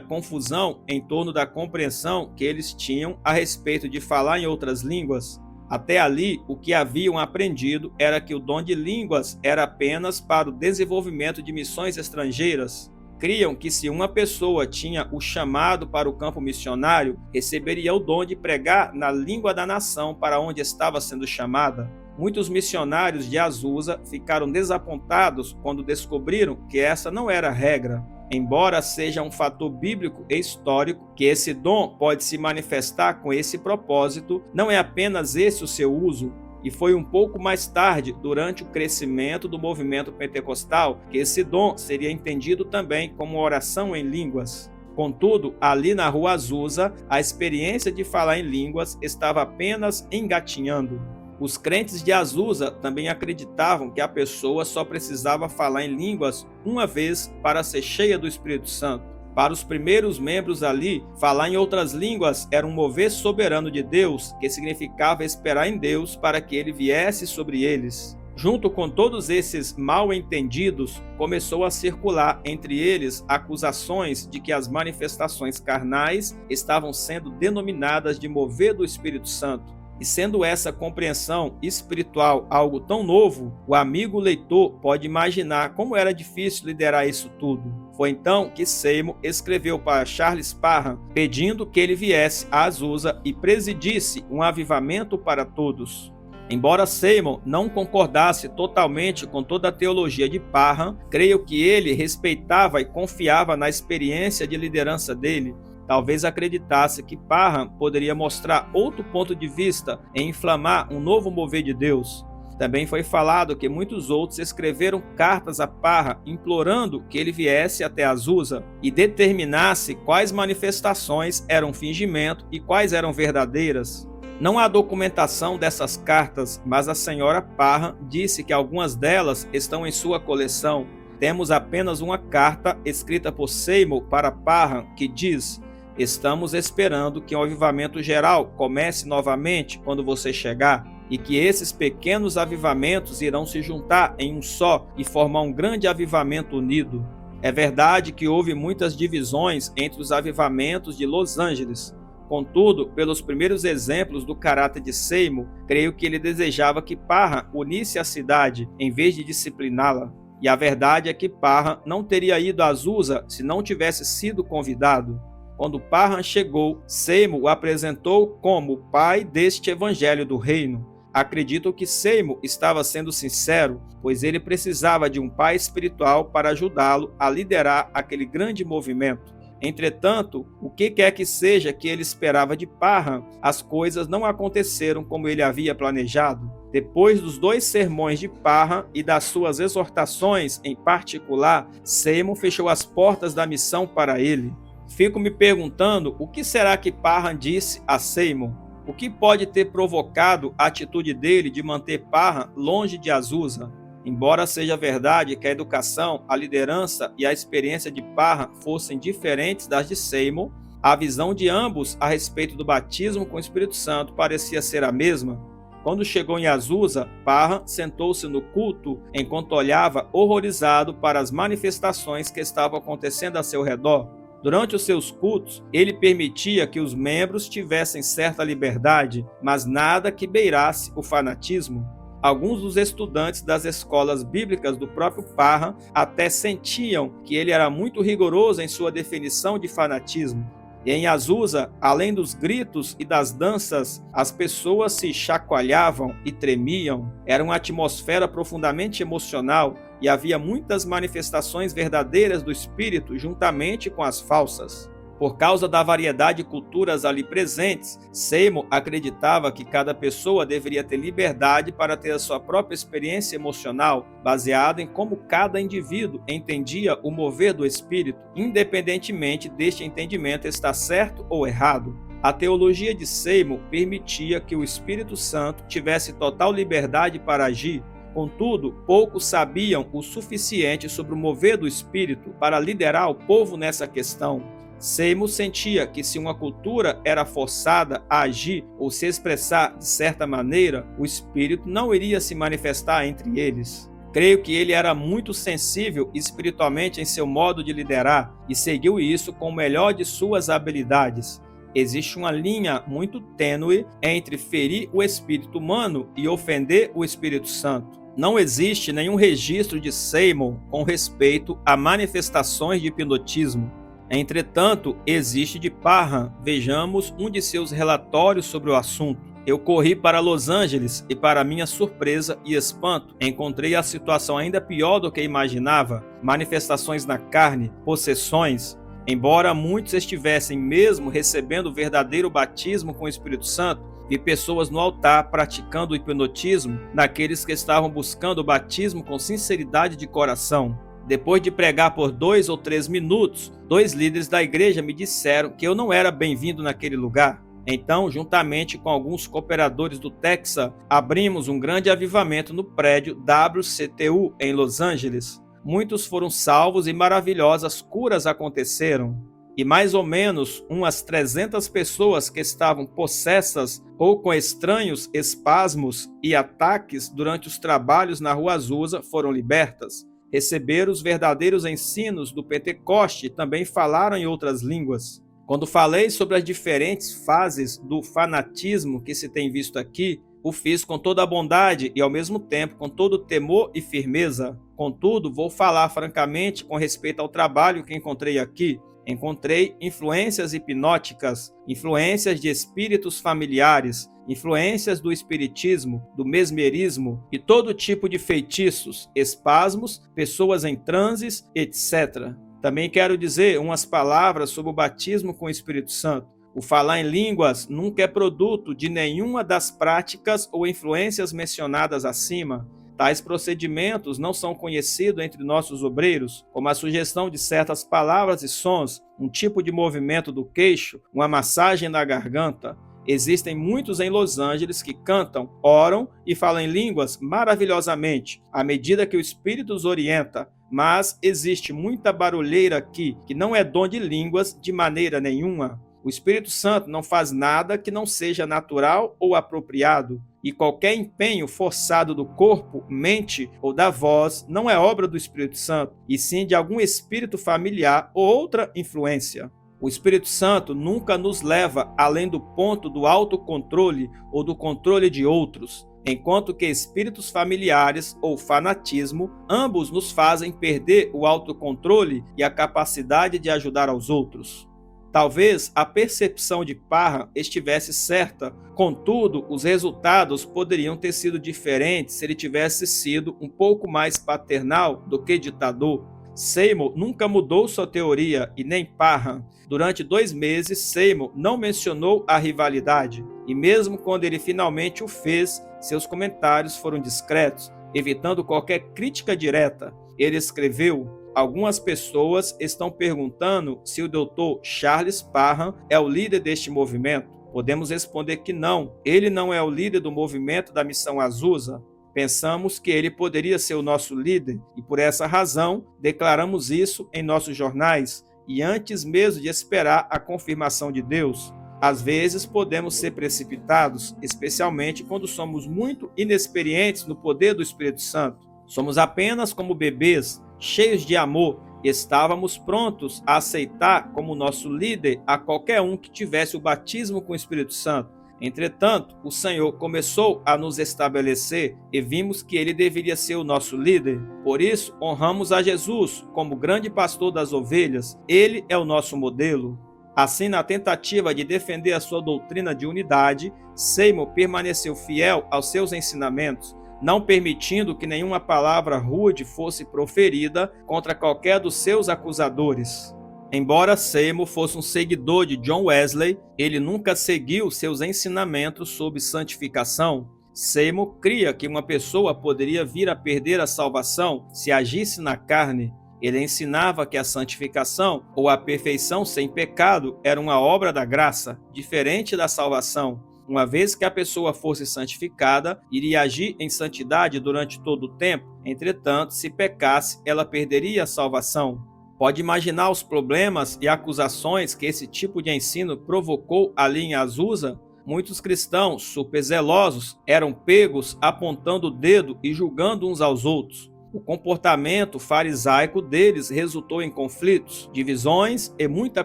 confusão em torno da compreensão que eles tinham a respeito de falar em outras línguas. Até ali, o que haviam aprendido era que o dom de línguas era apenas para o desenvolvimento de missões estrangeiras. Criam que se uma pessoa tinha o chamado para o campo missionário, receberia o dom de pregar na língua da nação para onde estava sendo chamada. Muitos missionários de Azusa ficaram desapontados quando descobriram que essa não era a regra. embora seja um fator bíblico e histórico que esse dom pode se manifestar com esse propósito, não é apenas esse o seu uso. E foi um pouco mais tarde, durante o crescimento do movimento pentecostal, que esse dom seria entendido também como oração em línguas. Contudo, ali na Rua Azusa, a experiência de falar em línguas estava apenas engatinhando. Os crentes de Azusa também acreditavam que a pessoa só precisava falar em línguas uma vez para ser cheia do Espírito Santo. Para os primeiros membros ali, falar em outras línguas era um mover soberano de Deus, que significava esperar em Deus para que ele viesse sobre eles. Junto com todos esses mal-entendidos, começou a circular entre eles acusações de que as manifestações carnais estavam sendo denominadas de mover do Espírito Santo. E sendo essa compreensão espiritual algo tão novo, o amigo leitor pode imaginar como era difícil liderar isso tudo. Foi então que Seymour escreveu para Charles Parham, pedindo que ele viesse a Azusa e presidisse um avivamento para todos. Embora Seymour não concordasse totalmente com toda a teologia de Parham, creio que ele respeitava e confiava na experiência de liderança dele. Talvez acreditasse que Parham poderia mostrar outro ponto de vista e inflamar um novo mover de Deus. Também foi falado que muitos outros escreveram cartas a Parham implorando que ele viesse até Azusa e determinasse quais manifestações eram fingimento e quais eram verdadeiras. Não há documentação dessas cartas, mas a senhora Parham disse que algumas delas estão em sua coleção. Temos apenas uma carta escrita por Seymour para Parham que diz: "Estamos esperando que um avivamento geral comece novamente quando você chegar, e que esses pequenos avivamentos irão se juntar em um só e formar um grande avivamento unido." É verdade que houve muitas divisões entre os avivamentos de Los Angeles. Contudo, pelos primeiros exemplos do caráter de Seymour, creio que ele desejava que Parham unisse a cidade, em vez de discipliná-la. E a verdade é que Parham não teria ido a Azusa se não tivesse sido convidado. Quando Parham chegou, Seymour o apresentou como o pai deste evangelho do reino. Acredito que Seymour estava sendo sincero, pois ele precisava de um pai espiritual para ajudá-lo a liderar aquele grande movimento. Entretanto, o que quer que seja que ele esperava de Parham, as coisas não aconteceram como ele havia planejado. Depois dos 2 sermões de Parham e das suas exortações em particular, Seymour fechou as portas da missão para ele. Fico me perguntando o que será que Parham disse a Seymour? O que pode ter provocado a atitude dele de manter Parham longe de Azusa? Embora seja verdade que a educação, a liderança e a experiência de Parham fossem diferentes das de Seymour, a visão de ambos a respeito do batismo com o Espírito Santo parecia ser a mesma. Quando chegou em Azusa, Parham sentou-se no culto enquanto olhava horrorizado para as manifestações que estavam acontecendo a seu redor. Durante os seus cultos, ele permitia que os membros tivessem certa liberdade, mas nada que beirasse o fanatismo. Alguns dos estudantes das escolas bíblicas do próprio Parham até sentiam que ele era muito rigoroso em sua definição de fanatismo. E em Azusa, além dos gritos e das danças, as pessoas se chacoalhavam e tremiam. Era uma atmosfera profundamente emocional e havia muitas manifestações verdadeiras do Espírito juntamente com as falsas. Por causa da variedade de culturas ali presentes, Seymour acreditava que cada pessoa deveria ter liberdade para ter a sua própria experiência emocional, baseada em como cada indivíduo entendia o mover do Espírito, independentemente deste entendimento estar certo ou errado. A teologia de Seymour permitia que o Espírito Santo tivesse total liberdade para agir. Contudo, poucos sabiam o suficiente sobre o mover do Espírito para liderar o povo nessa questão. Seymour sentia que se uma cultura era forçada a agir ou se expressar de certa maneira, o Espírito não iria se manifestar entre eles. Creio que ele era muito sensível espiritualmente em seu modo de liderar e seguiu isso com o melhor de suas habilidades. Existe uma linha muito tênue entre ferir o espírito humano e ofender o Espírito Santo. Não existe nenhum registro de Seymour com respeito a manifestações de hipnotismo. Entretanto, existe de Parham. Vejamos um de seus relatórios sobre o assunto. Eu corri para Los Angeles e, para minha surpresa e espanto, encontrei a situação ainda pior do que imaginava: manifestações na carne, possessões. Embora muitos estivessem mesmo recebendo o verdadeiro batismo com o Espírito Santo, vi pessoas no altar praticando o hipnotismo naqueles que estavam buscando o batismo com sinceridade de coração. Depois de pregar por 2 ou 3 minutos, 2 líderes da igreja me disseram que eu não era bem-vindo naquele lugar. Então, juntamente com alguns cooperadores do Texas, abrimos um grande avivamento no prédio WCTU em Los Angeles. Muitos foram salvos e maravilhosas curas aconteceram. E mais ou menos umas 300 pessoas que estavam possessas ou com estranhos espasmos e ataques durante os trabalhos na Rua Azusa foram libertas. Receberam os verdadeiros ensinos do Pentecoste e também falaram em outras línguas. Quando falei sobre as diferentes fases do fanatismo que se tem visto aqui, o fiz com toda a bondade e ao mesmo tempo com todo temor e firmeza. Contudo, vou falar francamente com respeito ao trabalho que encontrei aqui. Encontrei influências hipnóticas, influências de espíritos familiares, influências do espiritismo, do mesmerismo e todo tipo de feitiços, espasmos, pessoas em transes, etc. Também quero dizer umas palavras sobre o batismo com o Espírito Santo. O falar em línguas nunca é produto de nenhuma das práticas ou influências mencionadas acima. Tais procedimentos não são conhecidos entre nossos obreiros, como a sugestão de certas palavras e sons, um tipo de movimento do queixo, uma massagem na garganta. Existem muitos em Los Angeles que cantam, oram e falam em línguas maravilhosamente, à medida que o Espírito os orienta, mas existe muita barulheira aqui que não é dom de línguas de maneira nenhuma. O Espírito Santo não faz nada que não seja natural ou apropriado, e qualquer empenho forçado do corpo, mente ou da voz não é obra do Espírito Santo, e sim de algum espírito familiar ou outra influência. O Espírito Santo nunca nos leva além do ponto do autocontrole ou do controle de outros, enquanto que espíritos familiares ou fanatismo, ambos nos fazem perder o autocontrole e a capacidade de ajudar aos outros. Talvez a percepção de Parham estivesse certa, contudo, os resultados poderiam ter sido diferentes se ele tivesse sido um pouco mais paternal do que ditador. Seymour nunca mudou sua teoria e nem Parham. Durante 2 meses, Seymour não mencionou a rivalidade, e mesmo quando ele finalmente o fez, seus comentários foram discretos, evitando qualquer crítica direta. Ele escreveu: algumas pessoas estão perguntando se o Dr. Charles Parham é o líder deste movimento. Podemos responder que não, ele não é o líder do movimento da Missão Azusa. Pensamos que ele poderia ser o nosso líder e, por essa razão, declaramos isso em nossos jornais e antes mesmo de esperar a confirmação de Deus. Às vezes podemos ser precipitados, especialmente quando somos muito inexperientes no poder do Espírito Santo. Somos apenas como bebês, cheios de amor, e estávamos prontos a aceitar como nosso líder a qualquer um que tivesse o batismo com o Espírito Santo. Entretanto, o Senhor começou a nos estabelecer e vimos que ele deveria ser o nosso líder. Por isso, honramos a Jesus como grande pastor das ovelhas. Ele é o nosso modelo. Assim, na tentativa de defender a sua doutrina de unidade, Seymour permaneceu fiel aos seus ensinamentos, não permitindo que nenhuma palavra rude fosse proferida contra qualquer dos seus acusadores. Embora Seymour fosse um seguidor de John Wesley, ele nunca seguiu seus ensinamentos sobre santificação. Seymour cria que uma pessoa poderia vir a perder a salvação se agisse na carne. Ele ensinava que a santificação, ou a perfeição sem pecado, era uma obra da graça, diferente da salvação. Uma vez que a pessoa fosse santificada, iria agir em santidade durante todo o tempo. Entretanto, se pecasse, ela perderia a salvação. Pode imaginar os problemas e acusações que esse tipo de ensino provocou ali em Azusa? Muitos cristãos superzelosos eram pegos apontando o dedo e julgando uns aos outros. O comportamento farisaico deles resultou em conflitos, divisões e muita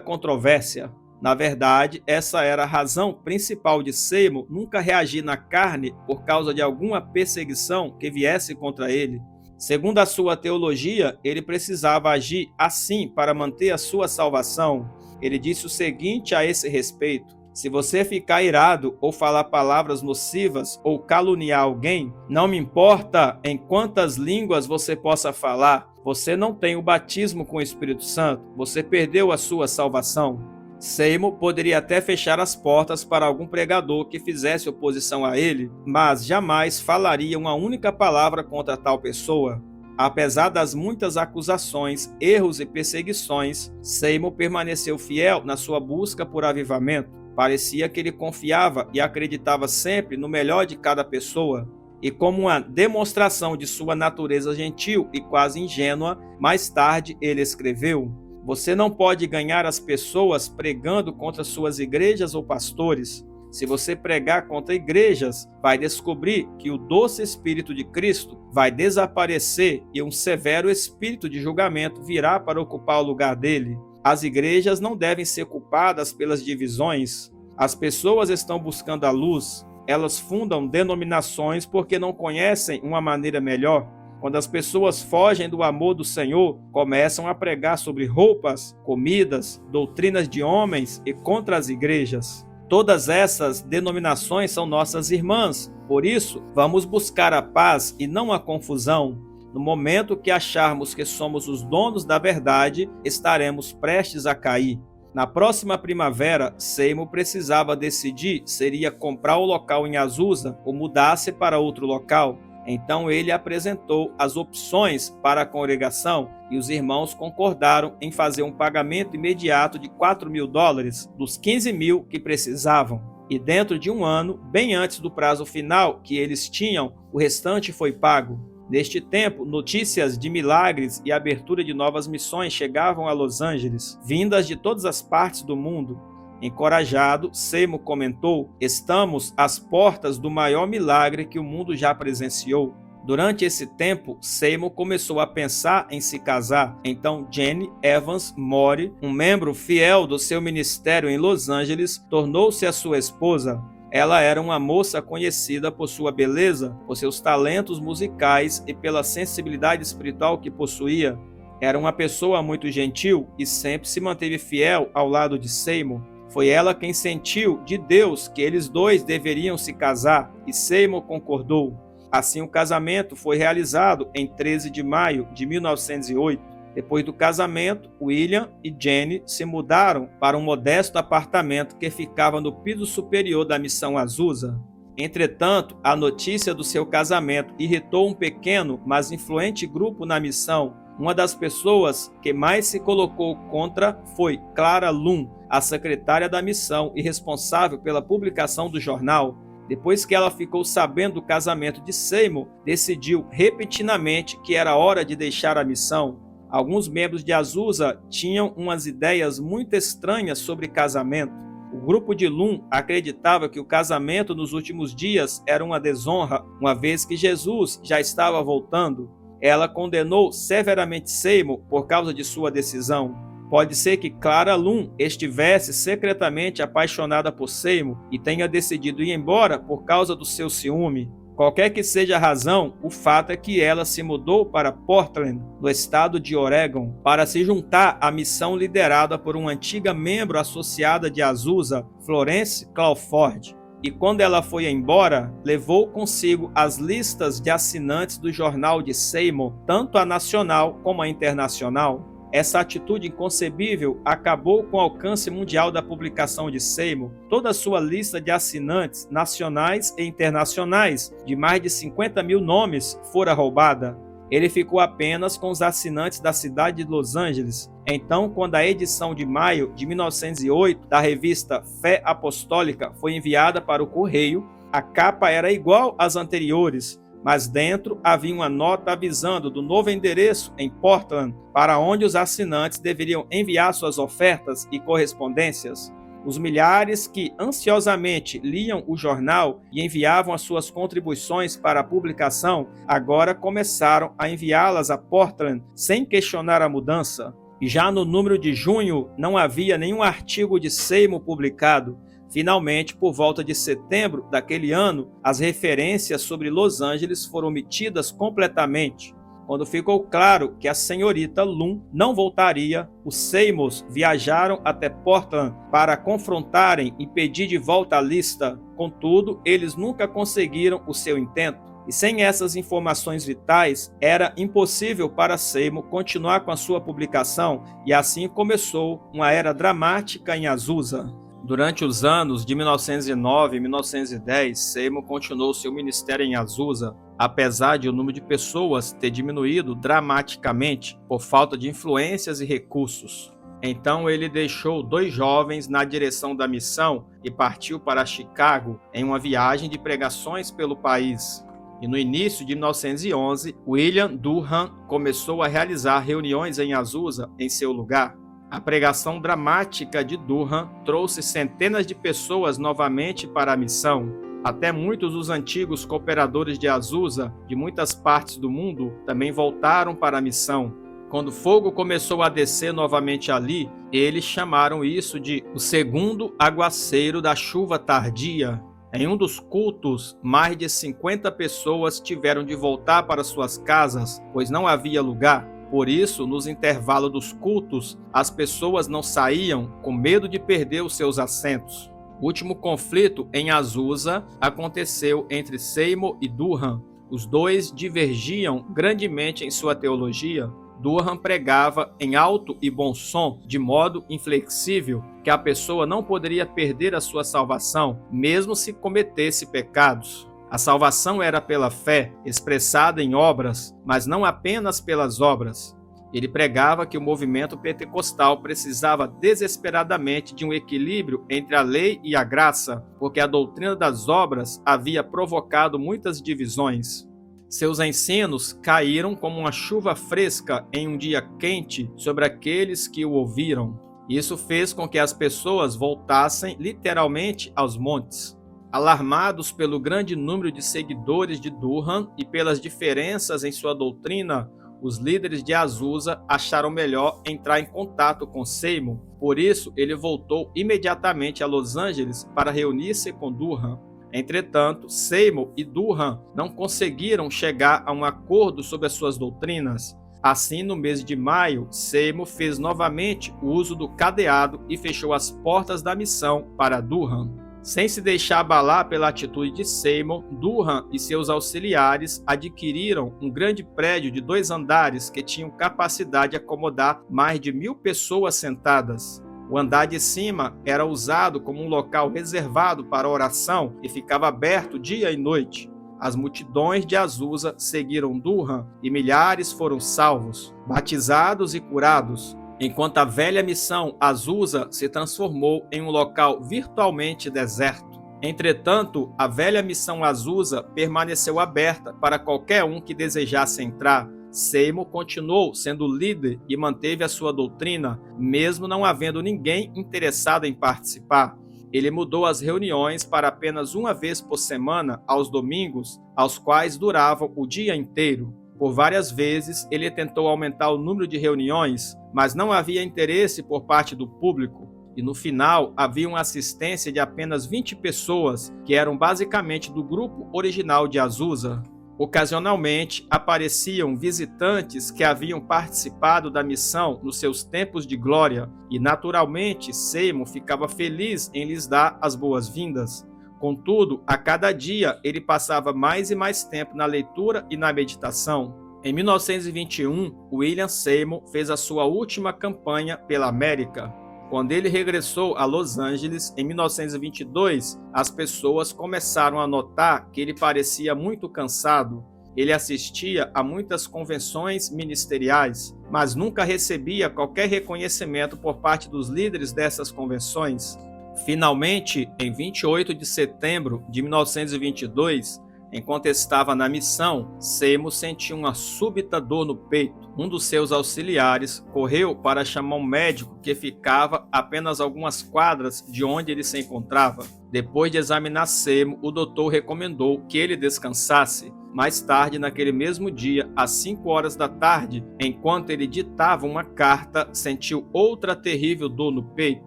controvérsia. Na verdade, essa era a razão principal de Seymour nunca reagir na carne por causa de alguma perseguição que viesse contra ele. Segundo a sua teologia, ele precisava agir assim para manter a sua salvação. Ele disse o seguinte a esse respeito: Se você ficar irado ou falar palavras nocivas ou caluniar alguém, não me importa em quantas línguas você possa falar, você não tem o batismo com o Espírito Santo, você perdeu a sua salvação. Seymour poderia até fechar as portas para algum pregador que fizesse oposição a ele, mas jamais falaria uma única palavra contra tal pessoa. Apesar das muitas acusações, erros e perseguições, Seymour permaneceu fiel na sua busca por avivamento. Parecia que ele confiava e acreditava sempre no melhor de cada pessoa. E como uma demonstração de sua natureza gentil e quase ingênua, mais tarde ele escreveu: "Você não pode ganhar as pessoas pregando contra suas igrejas ou pastores. Se você pregar contra igrejas, vai descobrir que o doce Espírito de Cristo vai desaparecer e um severo espírito de julgamento virá para ocupar o lugar dele. As igrejas não devem ser culpadas pelas divisões. As pessoas estão buscando a luz. Elas fundam denominações porque não conhecem uma maneira melhor. Quando as pessoas fogem do amor do Senhor, começam a pregar sobre roupas, comidas, doutrinas de homens e contra as igrejas. Todas essas denominações são nossas irmãs, por isso, vamos buscar a paz e não a confusão. No momento que acharmos que somos os donos da verdade, estaremos prestes a cair." Na próxima primavera, Seymour precisava decidir se iria comprar o local em Azusa ou mudar-se para outro local. Então ele apresentou as opções para a congregação e os irmãos concordaram em fazer um pagamento imediato de $4.000 dos 15.000 que precisavam. E dentro de um ano, bem antes do prazo final que eles tinham, o restante foi pago. Neste tempo, notícias de milagres e abertura de novas missões chegavam a Los Angeles, vindas de todas as partes do mundo. Encorajado, Seymour comentou: "Estamos às portas do maior milagre que o mundo já presenciou." Durante esse tempo, Seymour começou a pensar em se casar. Então Jenny Evans Mori, um membro fiel do seu ministério em Los Angeles, tornou-se a sua esposa. Ela era uma moça conhecida por sua beleza, por seus talentos musicais e pela sensibilidade espiritual que possuía. Era uma pessoa muito gentil e sempre se manteve fiel ao lado de Seymour. Foi ela quem sentiu de Deus que eles dois deveriam se casar e Seymour concordou. Assim, o casamento foi realizado em 13 de maio de 1908. Depois do casamento, William e Jenny se mudaram para um modesto apartamento que ficava no piso superior da missão Azusa. Entretanto, a notícia do seu casamento irritou um pequeno, mas influente grupo na missão. Uma das pessoas que mais se colocou contra foi Clara Lum, a secretária da missão e responsável pela publicação do jornal. Depois que ela ficou sabendo do casamento de Seymour, decidiu repentinamente que era hora de deixar a missão. Alguns membros de Azusa tinham umas ideias muito estranhas sobre casamento. O grupo de Lum acreditava que o casamento nos últimos dias era uma desonra, uma vez que Jesus já estava voltando. Ela condenou severamente Seymour por causa de sua decisão. Pode ser que Clara Lum estivesse secretamente apaixonada por Seymour e tenha decidido ir embora por causa do seu ciúme. Qualquer que seja a razão, o fato é que ela se mudou para Portland, no estado de Oregon, para se juntar à missão liderada por uma antiga membro associada de Azusa, Florence Crawford. E quando ela foi embora, levou consigo as listas de assinantes do jornal de Seymour, tanto a nacional como a internacional. Essa atitude inconcebível acabou com o alcance mundial da publicação de Seymour. Toda a sua lista de assinantes nacionais e internacionais, de mais de 50.000 nomes, fora roubada. Ele ficou apenas com os assinantes da cidade de Los Angeles. Então, quando a edição de maio de 1908 da revista Fé Apostólica foi enviada para o correio, a capa era igual às anteriores, mas dentro havia uma nota avisando do novo endereço em Portland, para onde os assinantes deveriam enviar suas ofertas e correspondências. Os milhares que ansiosamente liam o jornal e enviavam as suas contribuições para a publicação, agora começaram a enviá-las a Portland sem questionar a mudança. E já no número de junho não havia nenhum artigo de Seymour publicado. Finalmente, por volta de setembro daquele ano, as referências sobre Los Angeles foram omitidas completamente. Quando ficou claro que a senhorita Lum não voltaria, os Seymours viajaram até Portland para confrontarem e pedir de volta a lista. Contudo, eles nunca conseguiram o seu intento. E sem essas informações vitais, era impossível para Seymour continuar com a sua publicação, e assim começou uma era dramática em Azusa. Durante os anos de 1909 e 1910, Seymour continuou seu ministério em Azusa, apesar de o número de pessoas ter diminuído dramaticamente por falta de influências e recursos. Então ele deixou 2 jovens na direção da missão e partiu para Chicago em uma viagem de pregações pelo país. E no início de 1911, William Durham começou a realizar reuniões em Azusa em seu lugar. A pregação dramática de Durham trouxe centenas de pessoas novamente para a missão. Até muitos dos antigos cooperadores de Azusa, de muitas partes do mundo, também voltaram para a missão. Quando o fogo começou a descer novamente ali, eles chamaram isso de o segundo aguaceiro da chuva tardia. Em um dos cultos, mais de 50 pessoas tiveram de voltar para suas casas, pois não havia lugar. Por isso, nos intervalos dos cultos, as pessoas não saíam com medo de perder os seus assentos. O último conflito em Azusa aconteceu entre Seymour e Durham. Os dois divergiam grandemente em sua teologia. Durham pregava em alto e bom som, de modo inflexível, que a pessoa não poderia perder a sua salvação, mesmo se cometesse pecados. A salvação era pela fé, expressada em obras, mas não apenas pelas obras. Ele pregava que o movimento pentecostal precisava desesperadamente de um equilíbrio entre a lei e a graça, porque a doutrina das obras havia provocado muitas divisões. Seus ensinos caíram como uma chuva fresca em um dia quente sobre aqueles que o ouviram. Isso fez com que as pessoas voltassem literalmente aos montes. Alarmados pelo grande número de seguidores de Durham e pelas diferenças em sua doutrina, os líderes de Azusa acharam melhor entrar em contato com Seymour. Por isso, ele voltou imediatamente a Los Angeles para reunir-se com Durham. Entretanto, Seymour e Durham não conseguiram chegar a um acordo sobre as suas doutrinas. Assim, no mês de maio, Seymour fez novamente o uso do cadeado e fechou as portas da missão para Durham. Sem se deixar abalar pela atitude de Seymour, Durham e seus auxiliares adquiriram um grande prédio de 2 andares que tinham capacidade de acomodar mais de 1.000 pessoas sentadas. O andar de cima era usado como um local reservado para oração e ficava aberto dia e noite. As multidões de Azusa seguiram Durham e milhares foram salvos, batizados e curados, enquanto a velha missão Azusa se transformou em um local virtualmente deserto. Entretanto, a velha missão Azusa permaneceu aberta para qualquer um que desejasse entrar. Seymour continuou sendo líder e manteve a sua doutrina, mesmo não havendo ninguém interessado em participar. Ele mudou as reuniões para apenas uma vez por semana, aos domingos, aos quais duravam o dia inteiro. Por várias vezes, ele tentou aumentar o número de reuniões, mas não havia interesse por parte do público. E no final, havia uma assistência de apenas 20 pessoas, que eram basicamente do grupo original de Azusa. Ocasionalmente, apareciam visitantes que haviam participado da missão nos seus tempos de glória, e naturalmente Seymour ficava feliz em lhes dar as boas-vindas. Contudo, a cada dia ele passava mais e mais tempo na leitura e na meditação. Em 1921, William Seymour fez a sua última campanha pela América. Quando ele regressou a Los Angeles em 1922, as pessoas começaram a notar que ele parecia muito cansado. Ele assistia a muitas convenções ministeriais, mas nunca recebia qualquer reconhecimento por parte dos líderes dessas convenções. Finalmente, em 28 de setembro de 1922, enquanto estava na missão, Seymour sentiu uma súbita dor no peito. Um dos seus auxiliares correu para chamar um médico que ficava apenas algumas quadras de onde ele se encontrava. Depois de examinar Seymour, o doutor recomendou que ele descansasse. Mais tarde, naquele mesmo dia, às 5 horas da tarde, enquanto ele ditava uma carta, sentiu outra terrível dor no peito.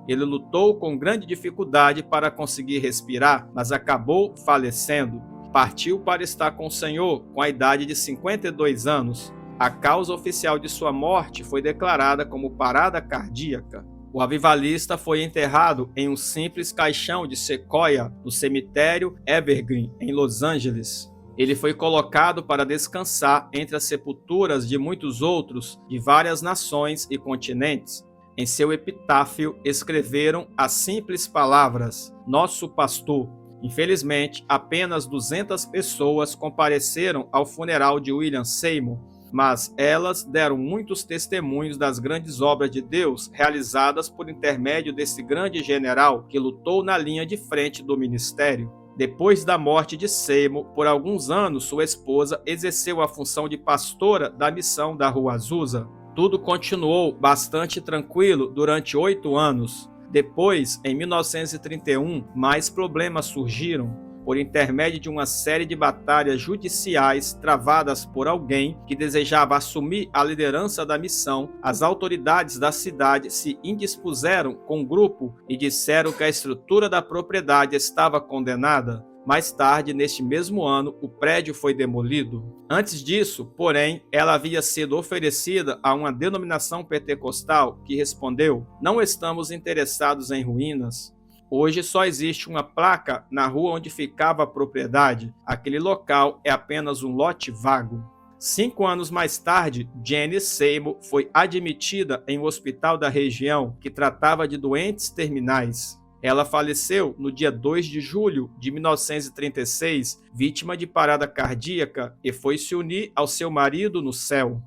Ele lutou com grande dificuldade para conseguir respirar, mas acabou falecendo. Partiu para estar com o Senhor com a idade de 52 anos. A causa oficial de sua morte foi declarada como parada cardíaca. O avivalista foi enterrado em um simples caixão de sequoia no cemitério Evergreen, em Los Angeles. Ele foi colocado para descansar entre as sepulturas de muitos outros de várias nações e continentes. Em seu epitáfio escreveram as simples palavras: Nosso pastor. Infelizmente, apenas 200 pessoas compareceram ao funeral de William Seymour, mas elas deram muitos testemunhos das grandes obras de Deus realizadas por intermédio desse grande general que lutou na linha de frente do ministério. Depois da morte de Seymour, por alguns anos sua esposa exerceu a função de pastora da missão da Rua Azusa. Tudo continuou bastante tranquilo durante 8 anos. Depois, em 1931, mais problemas surgiram por intermédio de uma série de batalhas judiciais travadas por alguém que desejava assumir a liderança da missão. As autoridades da cidade se indispuseram com o grupo e disseram que a estrutura da propriedade estava condenada. Mais tarde, neste mesmo ano, o prédio foi demolido. Antes disso, porém, ela havia sido oferecida a uma denominação pentecostal que respondeu: Não estamos interessados em ruínas. Hoje só existe uma placa na rua onde ficava a propriedade. Aquele local é apenas um lote vago. 5 anos mais tarde, Janice Seymour foi admitida em um hospital da região que tratava de doentes terminais. Ela faleceu no dia 2 de julho de 1936, vítima de parada cardíaca, e foi se unir ao seu marido no céu.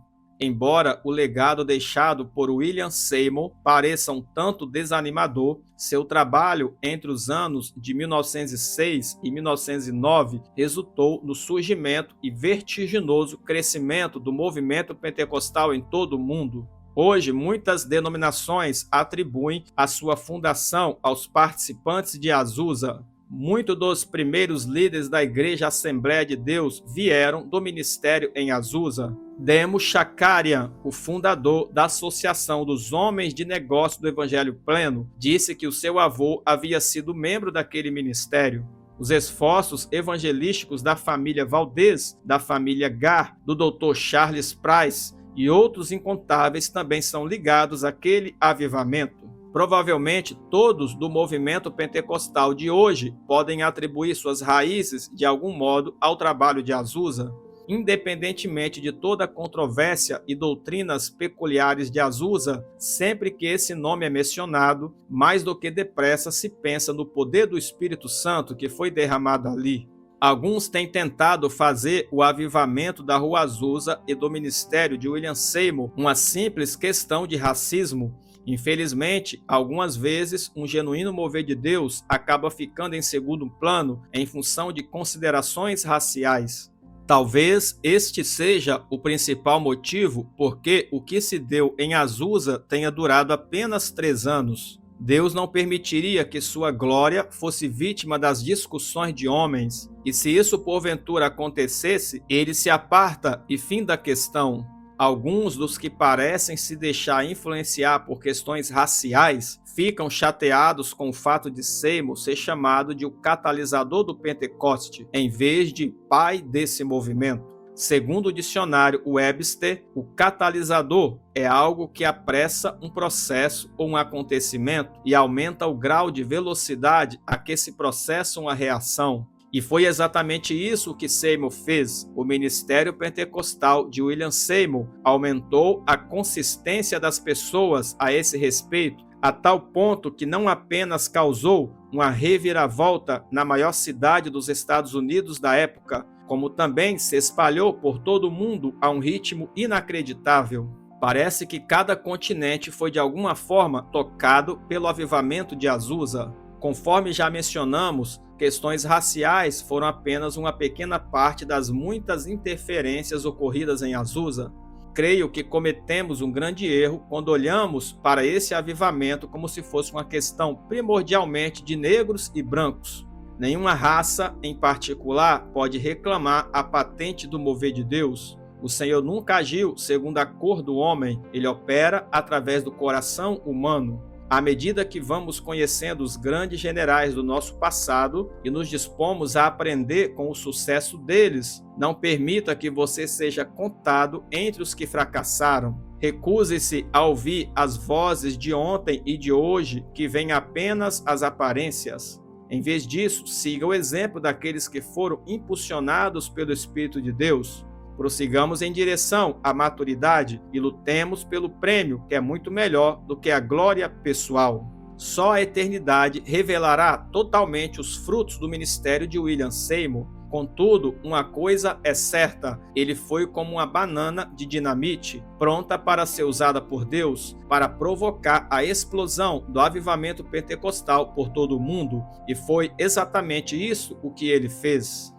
Embora o legado deixado por William Seymour pareça um tanto desanimador, seu trabalho entre os anos de 1906 e 1909 resultou no surgimento e vertiginoso crescimento do movimento pentecostal em todo o mundo. Hoje, muitas denominações atribuem a sua fundação aos participantes de Azusa. Muitos dos primeiros líderes da Igreja Assembleia de Deus vieram do ministério em Azusa. Demo Shakarian, o fundador da Associação dos Homens de Negócio do Evangelho Pleno, disse que o seu avô havia sido membro daquele ministério. Os esforços evangelísticos da família Valdez, da família Gar, do Dr. Charles Price e outros incontáveis também são ligados àquele avivamento. Provavelmente todos do movimento pentecostal de hoje podem atribuir suas raízes de algum modo ao trabalho de Azusa. Independentemente de toda a controvérsia e doutrinas peculiares de Azusa, sempre que esse nome é mencionado, mais do que depressa se pensa no poder do Espírito Santo que foi derramado ali. Alguns têm tentado fazer o avivamento da Rua Azusa e do ministério de William Seymour uma simples questão de racismo. Infelizmente, algumas vezes, um genuíno mover de Deus acaba ficando em segundo plano em função de considerações raciais. Talvez este seja o principal motivo porque o que se deu em Azusa tenha durado apenas 3 anos. Deus não permitiria que sua glória fosse vítima das discussões de homens, e se isso porventura acontecesse, ele se aparta e finda a questão. Alguns dos que parecem se deixar influenciar por questões raciais ficam chateados com o fato de Seymour ser chamado de o catalisador do Pentecoste, em vez de pai desse movimento. Segundo o dicionário Webster, o catalisador é algo que apressa um processo ou um acontecimento e aumenta o grau de velocidade a que se processa uma reação. E foi exatamente isso que Seymour fez. O ministério pentecostal de William Seymour aumentou a consistência das pessoas a esse respeito, a tal ponto que não apenas causou uma reviravolta na maior cidade dos Estados Unidos da época, como também se espalhou por todo o mundo a um ritmo inacreditável. Parece que cada continente foi de alguma forma tocado pelo avivamento de Azusa. Conforme já mencionamos, questões raciais foram apenas uma pequena parte das muitas interferências ocorridas em Azusa. Creio que cometemos um grande erro quando olhamos para esse avivamento como se fosse uma questão primordialmente de negros e brancos. Nenhuma raça em particular pode reclamar a patente do mover de Deus. O Senhor nunca agiu segundo a cor do homem, ele opera através do coração humano. À medida que vamos conhecendo os grandes generais do nosso passado e nos dispomos a aprender com o sucesso deles, não permita que você seja contado entre os que fracassaram. Recuse-se a ouvir as vozes de ontem e de hoje que veem apenas as aparências. Em vez disso, siga o exemplo daqueles que foram impulsionados pelo Espírito de Deus. Prossigamos em direção à maturidade e lutemos pelo prêmio, que é muito melhor do que a glória pessoal. Só a eternidade revelará totalmente os frutos do ministério de William Seymour. Contudo, uma coisa é certa: ele foi como uma banana de dinamite, pronta para ser usada por Deus para provocar a explosão do avivamento pentecostal por todo o mundo, e foi exatamente isso o que ele fez.